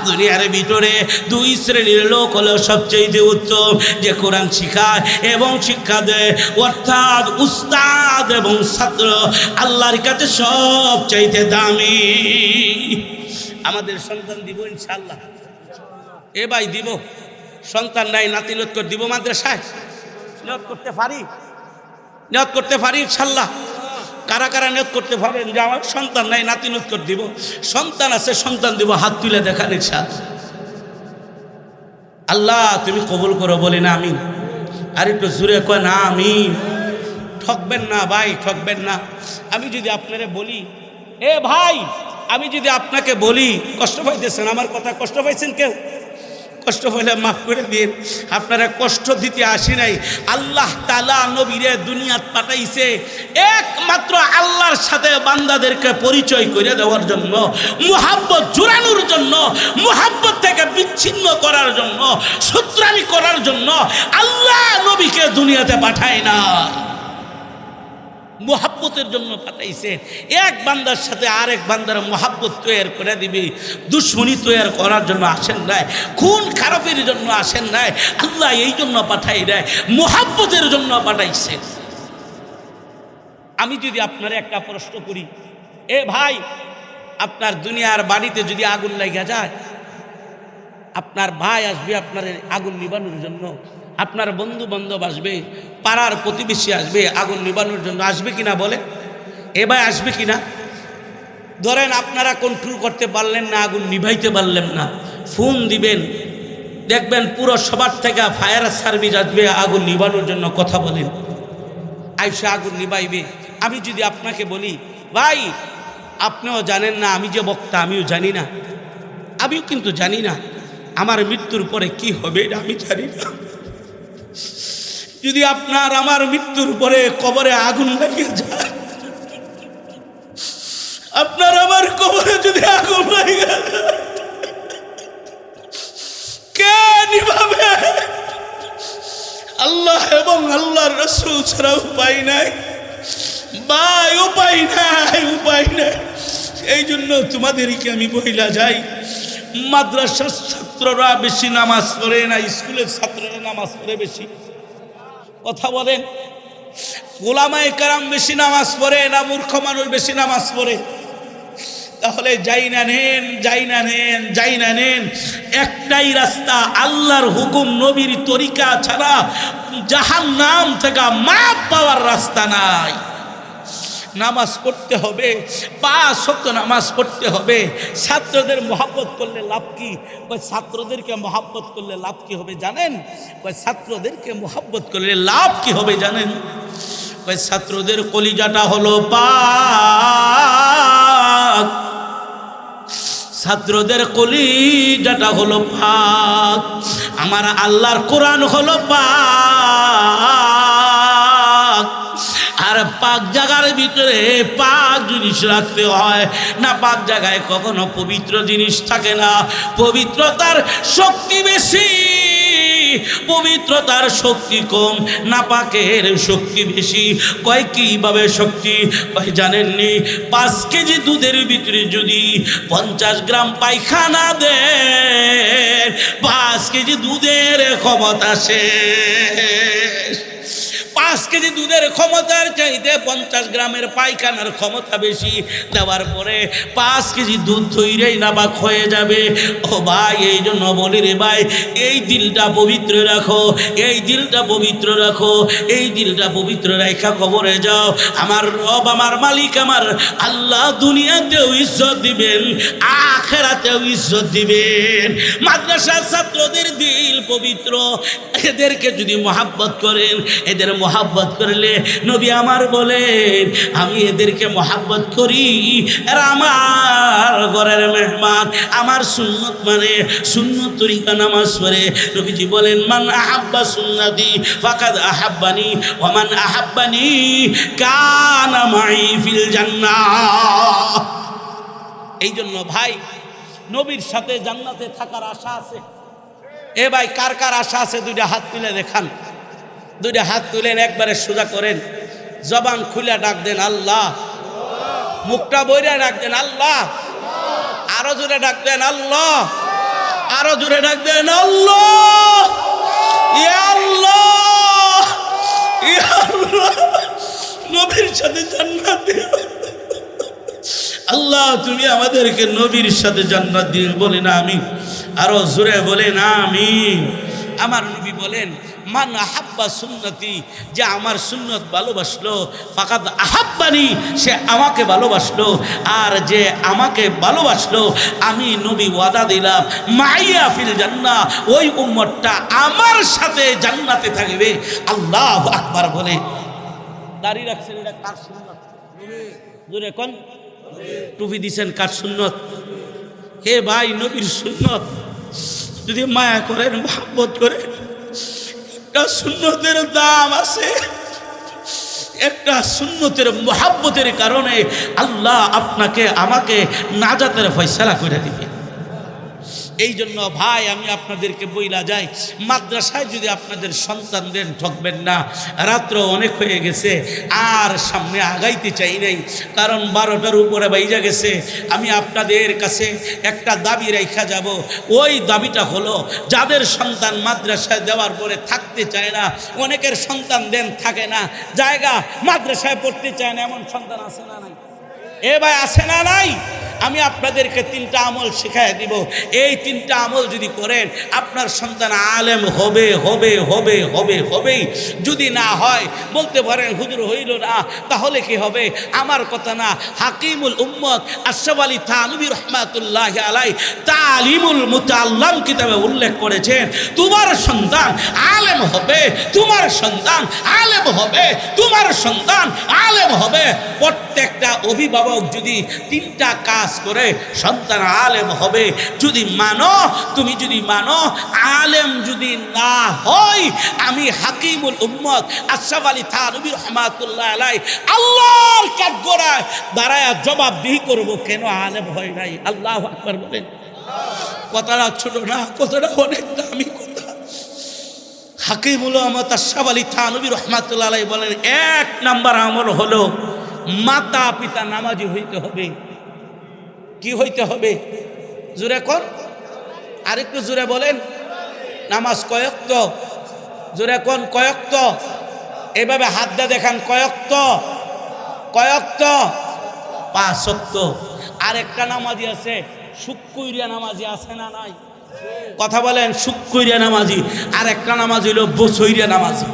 দুনিয়ার ভিতরে দুই শ্রেণীর লোক হলো সবচেয়ে উত্তম, যে কোরআন শিখায় এবং শিক্ষা দেয়, অর্থাৎ উস্তাদ এবং ছাত্র আল্লাহর কাছে সবচাইতে দামি। আমাদের সন্তান দিব ইনশাআল্লাহ, এ ভাই দিব। সন্তান নাই নাতিলত করে দিব মাদ্রাসায়, নিয়ত করতে পারি, নিয়ত করতে পারি ইনশাআল্লাহ। কারা কারা নিয়ত করতে পারেন যে আমার সন্তান নাই নাতিনত করে দিব? সন্তান আছে, সন্তান দিব, হাত তুলে দেখান ইনশাআল্লাহ। আল্লাহ তুমি কবুল করো, বলি না আমিন। আর একটু জোরে কয় না আমিন। ঠকবেন না ভাই, ঠকবেন না। আমি যদি আপনারে বলি, এ ভাই আমি যদি আপনাকে বলি, কষ্ট পাইতেছেন আমার কথা? কষ্ট পাইছেন কেউ? কষ্ট হইলে মাফ করে দিন, আপনারা কষ্ট দিতে আসি নাই। আল্লাহ তাআলা নবীরে দুনিয়াত পাঠাইছে একমাত্র আল্লাহর সাথে বান্দাদেরকে পরিচয় করে দেওয়ার জন্য, মুহাব্বত জোরানোর জন্য, মুহাব্বত থেকে বিচ্ছিন্ন করার জন্য, শত্রুতামি করার জন্য আল্লাহ নবীকে দুনিয়াতে পাঠায় না, মুহাব্বতের জন্য পাঠাইছে। এক বান্দার সাথে আরেক বান্দার মুহাব্বত তৈরি করে দিবি, দুশ্মনী তৈরি করার জন্য আসেন নাই, খুন খারাপের জন্য আসেন নাই। আল্লাহ এই জন্য পাঠাই দেয়, মুহাব্বতের জন্য পাঠাইছে। আমি যদি আপনার একটা প্রশ্ন করি, এ ভাই আপনার দুনিয়ার বাড়িতে যদি আগুন লাগা যায়, আপনার ভাই আসবে আপনার আগুন নিবানোর জন্য, আপনার বন্ধু বান্ধব আসবে, পাড়ার প্রতিবেশী আসবে আগুন নিবানোর জন্য, আসবে কিনা বলে? এ ভাই আসবে কিনা? ধরেন আপনারা কন্ট্রোল করতে পারলেন না, আগুন নিভাইতে পারলেন না, ফোন দিবেন, দেখবেন পুরো সবার থেকে ফায়ার সার্ভিস আসবে আগুন নিবানোর জন্য। কথা বলেন, আইসা আগুন নিভাইবে। আমি যদি আপনাকে বলি, ভাই আপনিও জানেন না, আমি যে বক্তা আমিও জানি না, আমিও কিন্তু জানি না আমার মৃত্যুর পরে কি হবে আমি জানি না। যদি আপনার আমার মৃত্যুর পরে কবরে আগুন লেগে যায়, আপনার আমার কবরে যদি আগুন লেগে যায়, কে নিভাবে? আল্লাহ এবং আল্লাহর রাসূল ছাড়া উপায় নাই ভাই, উপায় নাই, উপায় নাই। এই জন্য তোমাদেরকে আমি বইলা যাই, মাদ্রাসার ছাত্ররা বেশি নামাজ পড়ে না, স্কুলের ছাত্ররা নামাজ পড়ে বেশি? কথা বলেন। ওলামায়ে কেরাম বেশি নামাজ পড়ে না মূর্খ মানুষ বেশি নামাজ পড়ে? তাহলে যাই না নেন, যাই না নেন, যাই না নেন। একটাই রাস্তা, আল্লাহর হুকুম নবীর তরিকা ছাড়া জাহান্নাম থেকে মাপ পাওয়ার রাস্তা নাই। নামাজ পড়তে হবে, 5 ওয়াক্ত নামাজ পড়তে হবে। ছাত্রদের মহব্বত করলে লাভ কি? ওই ছাত্রদেরকে মহব্বত করলে লাভ কি হবে জানেন? ওই ছাত্রদেরকে মহব্বত করলে লাভ কি হবে জানেন? ওই ছাত্রদের কলিজাটা হলো পাক, ছাত্রদের কলিজাটা হলো পাক। আমার আল্লাহর কোরআন হলো পাক। আর পাক জায়গার ভিতরে পাক জিনিস রাখতে হয় না, পাক জায়গায় কখনো পবিত্র জিনিস থাকে না। পবিত্রতার শক্তি বেশি, পবিত্রতার শক্তি কম, নাপাকের শক্তি বেশি। কয় কিভাবে শক্তি? কয় জানেননি? 5 কেজি দুধের ভিতরে যদি 50 গ্রাম পায়খানা দেন, 5 কেজি দুধের ক্ষমতা শেষ। 5 কেজি দুধের ক্ষমতার চাইতে 50 গ্রামের পায়খানার ক্ষমতা বেশি, দেওয়ার পরে 5 কেজি দুধ তৈরি নাবাক হয়ে যাবে। ও ভাই, এই জন্য বলি রে ভাই, এই দিলটা পবিত্র রাখো, এই দিলটা পবিত্র রাখো, এই দিলটা পবিত্র রেখা কবরে যাও। আমার রব, আমার মালিক, আমার আল্লাহ দুনিয়াতেও ইজ্জত দিবেন, আখিরাতেও ইজ্জত দিবেন। মাদ্রাসার ছাত্রদের দিল পবিত্র, এদেরকে যদি মহাব্বত করেন, এদের মহাব্বত করলে নবী আমার বলেন আমি এদেরকে মহাব্বত করি, এরা আমার ঘরের মেহমান, আমার সুন্নত মানে সুন্নত তরিকা নামাজ পড়ে। নবীজি বলেন মান আহাব্বা সুন্নতি ফাকাদ আহাব্বানি ওয়া মান আহাব্বানি কানা মাই ফিল জান্নাহ। এই জন্য ভাই, নবীর সাথে জান্নাতে থাকার আশা আছে। এ ভাই, কার কার আশা আছে? দুইটা হাত তুলে দেখান, দুইটা হাত তুলেন, একবারে সোজা করেন, জবান খুলে ডাক দেন আল্লাহ, মুখটা বইরা ডাক দেন আল্লাহ, আরো জোরে ডাক দেন আল্লাহ, আরো জোরে ডাক দেন আল্লাহ, ইয়া আল্লাহ, ইয়া আল্লাহ, নবীর সাথে জান্নাত দিও আল্লাহ, তুমি আমাদেরকে নবীর সাথে জান্নাত দিও। বলেন আমিন, আরো জোরে বলেন আমিন। আমার নবী বলেন মান আহাব্বা সুন্নতি, যে আমার সুন্নত ভালোবাসলো, ফাকাদ আহাব্বানি, সে আমাকে ভালোবাসলো, আর যে আমাকে ভালোবাসলো আমি নবী ওয়াদা দিলাম মাইয়া ফিল জান্নাহ, ওই উম্মতটা আমার সাথে জান্নাতে থাকবে। আল্লাহু আকবার বলে। দাড়ি রাখছেন, এটা কার সুন্নত? জোরে কোন? টুপি দিছেন, কার সুন্নত? হে ভাই, নবীর সুন্নত। যদি মায়া করেন, মহব্বত করেন, একটা সুন্নতের দাম আছে, একটা সুন্নতের মহব্বতের কারণে আল্লাহ আপনাকে আমাকে নাজাতের ফয়সালা করে দিবে। এই জন্য ভাই, আমি আপনাদেরকে বইলা যাই, মাদ্রাসায় যদি আপনাদের সন্তান দেন ঠকবেন না। রাত্র অনেক হয়ে গেছে, আর সামনে আগাইতে চাই নাই, কারণ 12টার উপরে বাইজা গেছে। আমি আপনাদের কাছে একটা দাবি রেখা যাব। ওই দাবিটা হলো, যাদের সন্তান মাদ্রাসায় দেওয়ার পরে থাকতে চায় না, অনেকের সন্তান দেন থাকে না, জায়গা মাদ্রাসায় পড়তে চায় না, এমন সন্তান আছে না নাই? এ ভাই, আছে না নাই? আমি আপনাদেরকে 3টা আমল শিখাই দিব। এই 3টা আমল যদি করেন, আপনার সন্তান আলেম হবে হবে হবে হবে হবেই। যদি না হয়, বলতে পারেন হুজুর হইল না, তাহলে কি হবে? আমার কথা না, হাকিমুল উম্মত আশরাফ আলী থানভী রহমাতুল্লাহি আলাইহি তালিমুল মুতাআল্লাম কিতাবে উল্লেখ করেছেন, তোমার সন্তান আলেম হবে, তোমার সন্তান আলেম হবে, তোমার সন্তান আলেম হবে। প্রত্যেকটা অভিভাবক যদি 3টা কাজ করে, সন্তান আলেম হবে। যদি মানো, তুমি যদি মানো, আলেম যদি না হয়, আমি হাকিমুল উম্মত আশরাফ আলী থানভী রহমাতুল্লাহি আলাইহি আল্লাহর কাঠগড়ায় দাঁড়ায় জবাবদিহি করব, কেন আলেম হয় নাই। আল্লাহু আকবার বলেন। কথাটা ছোট না, কথাটা অনেক দামি কথা। হাকিমুল উম্মত আশরাফ আলী থানভী রহমাতুল্লাহি আলাইহি বলেন, 1 নাম্বার আমল হলো মাতা পিতা নামাজি হইতে হবে। কি হইতে হবে? জোরে কর, আরেকটু জোরে বলেন। নামাজ কয়ক্ত? জোরে কোন? কয়ক্ত? এভাবে হাত দিয়ে দেখান, কয়ক্ত? কয়ক্ত? 5 ওয়াক্ত। আরেকটা নামাজি আছে, শুক্কুরিয়া নামাজি, আছে না নাই? কথা বলেন, শুক্কুরিয়া নামাজি। আর একটা নামাজ হইল বছরিয়া নামাজি।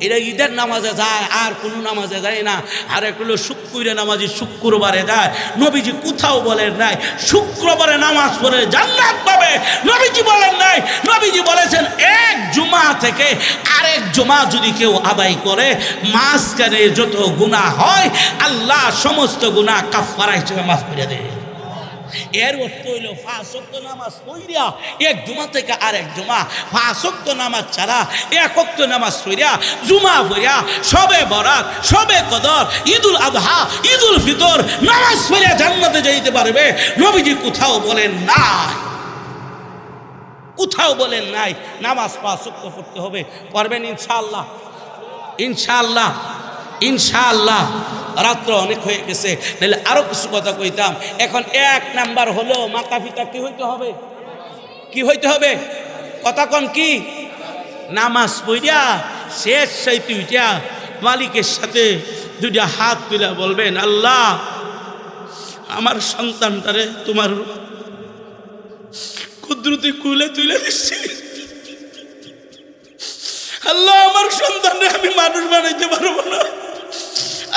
এরা ঈদের নামাজে যায়, আর কোনো নামাজে যায় না। আর একটা হলো শুক্কুরিয়া নামাজি, শুক্রবারে যায়। নবীজি কোথাও বলেন নাই শুক্রবারে নামাজ পড়ে জান্নাত পাবে, নবীজি বলেন নাই। নবীজি বলেছেন, 1 জুমা থেকে আরেক জুমা যদি কেউ আদায় করে, মাঝখানে যত গুনাহ হয় আল্লাহ সমস্ত গুনাহ কাফারা হিসেবে মাফ করে দেয়। এর অর্থ হইল 5 ওয়াক্ত নামাজ পড়িয়া 1 জুমা থেকে আরেক জুমা, 5 ওয়াক্ত নামাজ ছাড়া 1 ওয়াক্ত নামাজ পড়িয়া জুমা পড়িয়া শবে বরাত, শবে কদর, ঈদুল আযহা, ঈদুল ফিতর নামাজ পড়িয়া জান্নাতে যাইতে পারবে। নবীজি কোথাও বলেন নাই, কোথাও বলেন নাই নামাজ 5 ওয়াক্ত পড়তে হবে। পারবেন ইনশাআল্লাহ? ইনশাআল্লাহ, ইনশাআল্লাহ। রাত্র অনেক হয়ে গেছে, তাহলে আরো কিছু কথা কইতাম। এখন 1 নাম্বার হলো মাতা পিতা কি হইতে হবে? কি হইতে হবে? কথা কোন? কি? নামাজ পড়িয়া শেষ সেই তুইটা মালিকের সাথে দুইটা হাত তুলে বলবেন, আল্লাহ আমার সন্তানটারে তোমার কুদরতি কুলে তুলে দিচ্ছি। আল্লাহ আমার সন্তানরে আমি মানুষ বানাইতে পারবো না,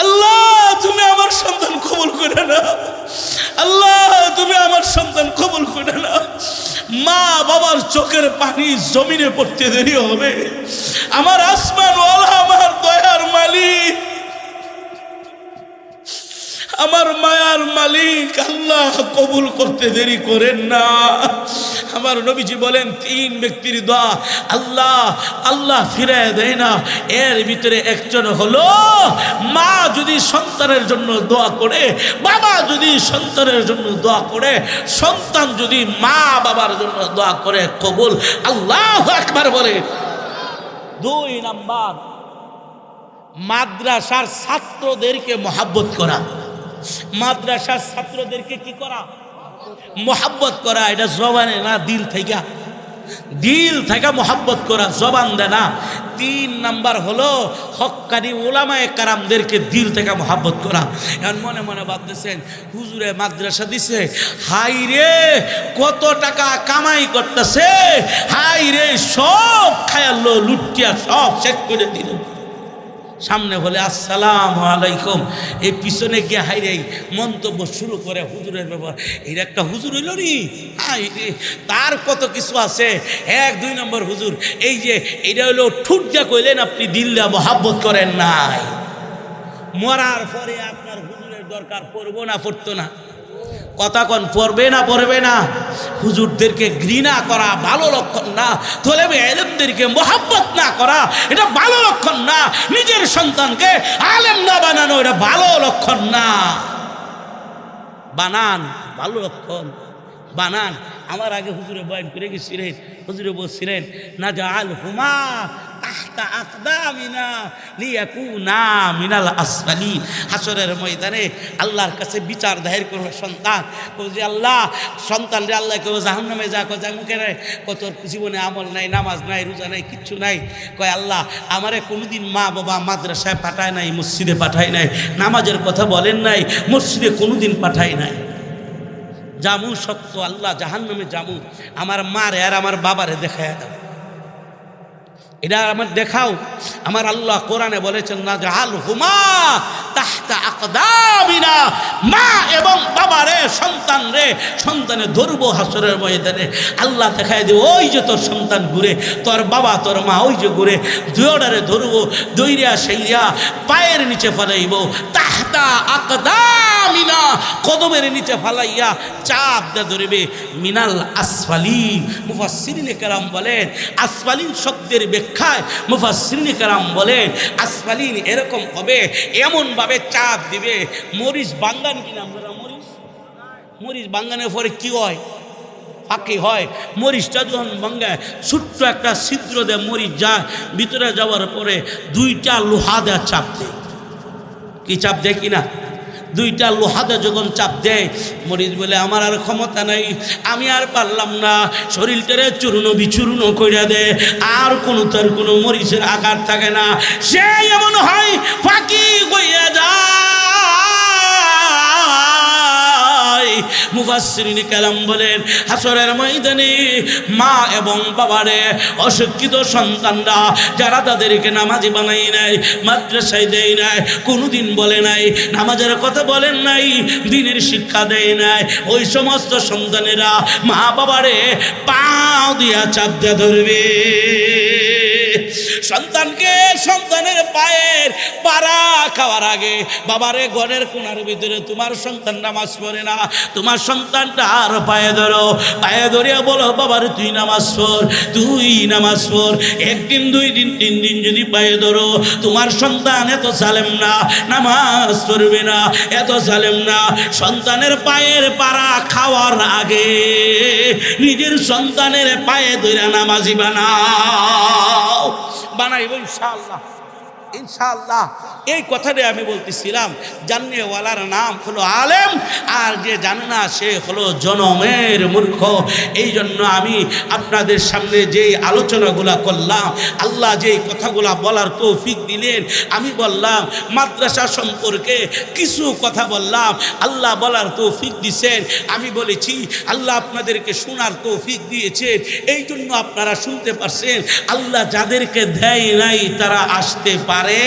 আল্লাহ তুমি আমার সন্তান কবুল করে নাও, আল্লাহ তুমি আমার সন্তান কবুল করে নাও। মা বাবার চোখের পানি জমিনে পড়তে দেরি হবে। আমার আসমানওয়ালা, আমার দয়ার মালিক, আমার মায়ার মালিক আল্লাহ কবুল করতে দেরি করেন না। আমার নবীজি বলেন 3 ব্যক্তির দোয়া আল্লাহ আল্লাহ ফিরে দেয় না। এর ভিতরে একজন হলো মা যদি সন্তানের জন্য দোয়া করে, বাবা যদি সন্তানের জন্য দোয়া করে, সন্তান যদি মা বাবার জন্য দোয়া করে, কবুল। আল্লাহু আকবার বলে। 2 নাম্বার, মাদ্রাসার ছাত্রদেরকে মহব্বত করা। মাদ্রাসার ছাত্রদেরকে কি করা? মহব্বত করা। এটা জবানে না, দিল থেকে মহব্বত করা, জবান দে না। 3 নাম্বার হলো হক্কানি ওলামায়ে কারামদেরকে দিল থেকে মহব্বত করা। এখন মনে মনে ভাবতেছেন হুজুরে মাদ্রাসা দিছে, হাই রে কত টাকা কামাই করতেছে, হাই রে সব খায়ালো লুটিয়া সব শেষ করে দিল। সামনে বলে আসসালামু আলাইকুম, এই পিছনে গিয়ে হাইরে মন্তব্য শুরু করে হুজুরের ব্যাপার। এর একটা হুজুর হইল নি, তার কত কিছু আছে। 1-2 নম্বর হুজুর, এই যে এটা হইলো ঠুটজা কইলেন আপনি দিল্লা মহাব্বত করেন নাই। মরার পরে আপনার হুজুরের দরকার পড়বো না পড়তো না? কথা কন, পড়বে না পড়বে না? হুজুরদেরকে ঘৃণা করা ভালো লক্ষণ না, তলেবে ইলমদেরকে মহব্বত না করা এটা ভালো লক্ষণ না। নিজের সন্তানকে আলেম না বানানো এটা ভালো লক্ষণ না। বানান, ভালো লক্ষণ বানান। আমার আগে হুজুরে বয়ান করে গেছিলেন, হুজুরে বলছিলেন না জাআল হুমা তাহতা আকদামিনা লিয়াকুনা মিনাল আসফালিন। হাসরের ময়দানে আল্লাহর কাছে বিচার দায়ের করবে সন্তান, যে আল্লাহ সন্তান রে আল্লাহ কেউ জাহান্নামে যা কয় মুখে নাই, কত জীবনে আমল নাই, নামাজ নাই, রোজা নাই, কিচ্ছু নাই। কয় আল্লাহ আমারে কোনোদিন মা বাবা মাদ্রাসায় পাঠায় নাই, মসজিদে পাঠায় নাই, নামাজের কথা বলেন নাই, মসজিদে কোনোদিন পাঠায় নাই। জামু সত্য আল্লাহ জাহান্নামে জামু, আমার মারে আর আমার বাবারে দেখায় দাও, এটা আমার দেখাও। আমার আল্লাহ কোরআনে বলেছেন না জাআল হুমা তাহতা আকদামিনা, মা এবং বাবারে সন্তান রে সন্তানে ধরবো হাসরের ময়দানে। আল্লাহ দেখায় দেব ওই যে তোর সন্তান ঘুরে, তোর বাবা তোর মা ওই যে ঘুরে, দুয়োটারে ধরবো, দইরা সেইরা পায়ের নিচে ফেলাইব। তাহতা আকদামিনা, কদমের নিচে ফালাইয়া চাপ দিয়ে ধরবে। মিনাল আসফালিন, মুফাসসিরিনে কেরাম বলেন আসফালিন শব্দের ব্যাখ্যায় মুফাসসিরিনে কেরাম বলেন আসফালিন এরকম হবে, এমনভাবে চাপ দিবে। মরিচ বাঙ্গান কিনা আমরা, মরিচ বাঙ্গানের পরে কি হয়? ফাঁকি হয়। মরিচটা যখন ভাঙ্গায় ছোট্ট একটা ছিদ্র দেয়, মরিচ যায়, ভিতরে যাওয়ার পরে 2টা লোহা দেয় চাপ দেয়। কি চাপ দেয় কিনা? 2টা লোহাদা যখন চাপ দেয়, মরিচ বলে আমার আর ক্ষমতা নাই, আমি আর পারলাম না, শরীরটারে চূর্ণ বিচূর্ণ কইরা দেয়, আর তার কোনো মরিচের আকার থাকে না। সে এমন হয় ফাঁকি কইয়া যায়। মুফাসসিরিনে কেরাম বলেন হাসরের ময়দানে মা এবং বাবারে অশিক্ষিত সন্তানরা যারা তাদেরকে নামাজি বানাই নাই, মাদ্রাসায় দেয় নাই, কোনোদিন বলে নাই, নামাজের কথা বলেন নাই, দ্বীনের শিক্ষা দেয় নাই, ওই সমস্ত সন্তানেরা মা বাবারে পাও দিয়া চাপ দিয়া ধরবে। সন্তানকে সন্তানের পায়ের পাড়া খাওয়ার আগে বাবারে ঘরের কোণার ভিতরে তোমার সন্তান নামাজ পড়ে না, তোমার সন্তানটা আর পায়ে ধরো, পায়ে ধরিয়া বলো বাবারে তুই নামাজ পড়, তুই নামাজ পড়। 1 দিন 2 দিন 3 দিন যদি পায়ে ধরো, তোমার সন্তান এত জালেম না, নামাজ পড়বে না, এত জালেম না। সন্তানের পায়ের পাড়া খাওয়ার আগে নিজের সন্তানের পায়ে ধরে নামাজি বানাও। বানাইব ইনশাআল্লাহ, ইনশাআল্লাহ এই কথাটা আমি বলতেছিলাম, জাননেওয়ালার নাম হলো আলেম, আর যে জানে না সে হলো জনমের মূর্খ। এই জন্য আমি আপনাদের সামনে যেই আলোচনাগুলা করলাম, আল্লাহ যেই কথাগুলা বলার তৌফিক দিলেন, আমি বললাম মাদ্রাসা সম্পর্কে কিছু কথা বললাম, আল্লাহ বলার তৌফিক দিয়েছেন। আমি বলেছি আল্লাহ আপনাদেরকে শোনার তৌফিক দিয়েছেন, এই জন্য আপনারা শুনতে পারছেন। আল্লাহ যাদেরকে দেয় নাই তারা আসতে পারে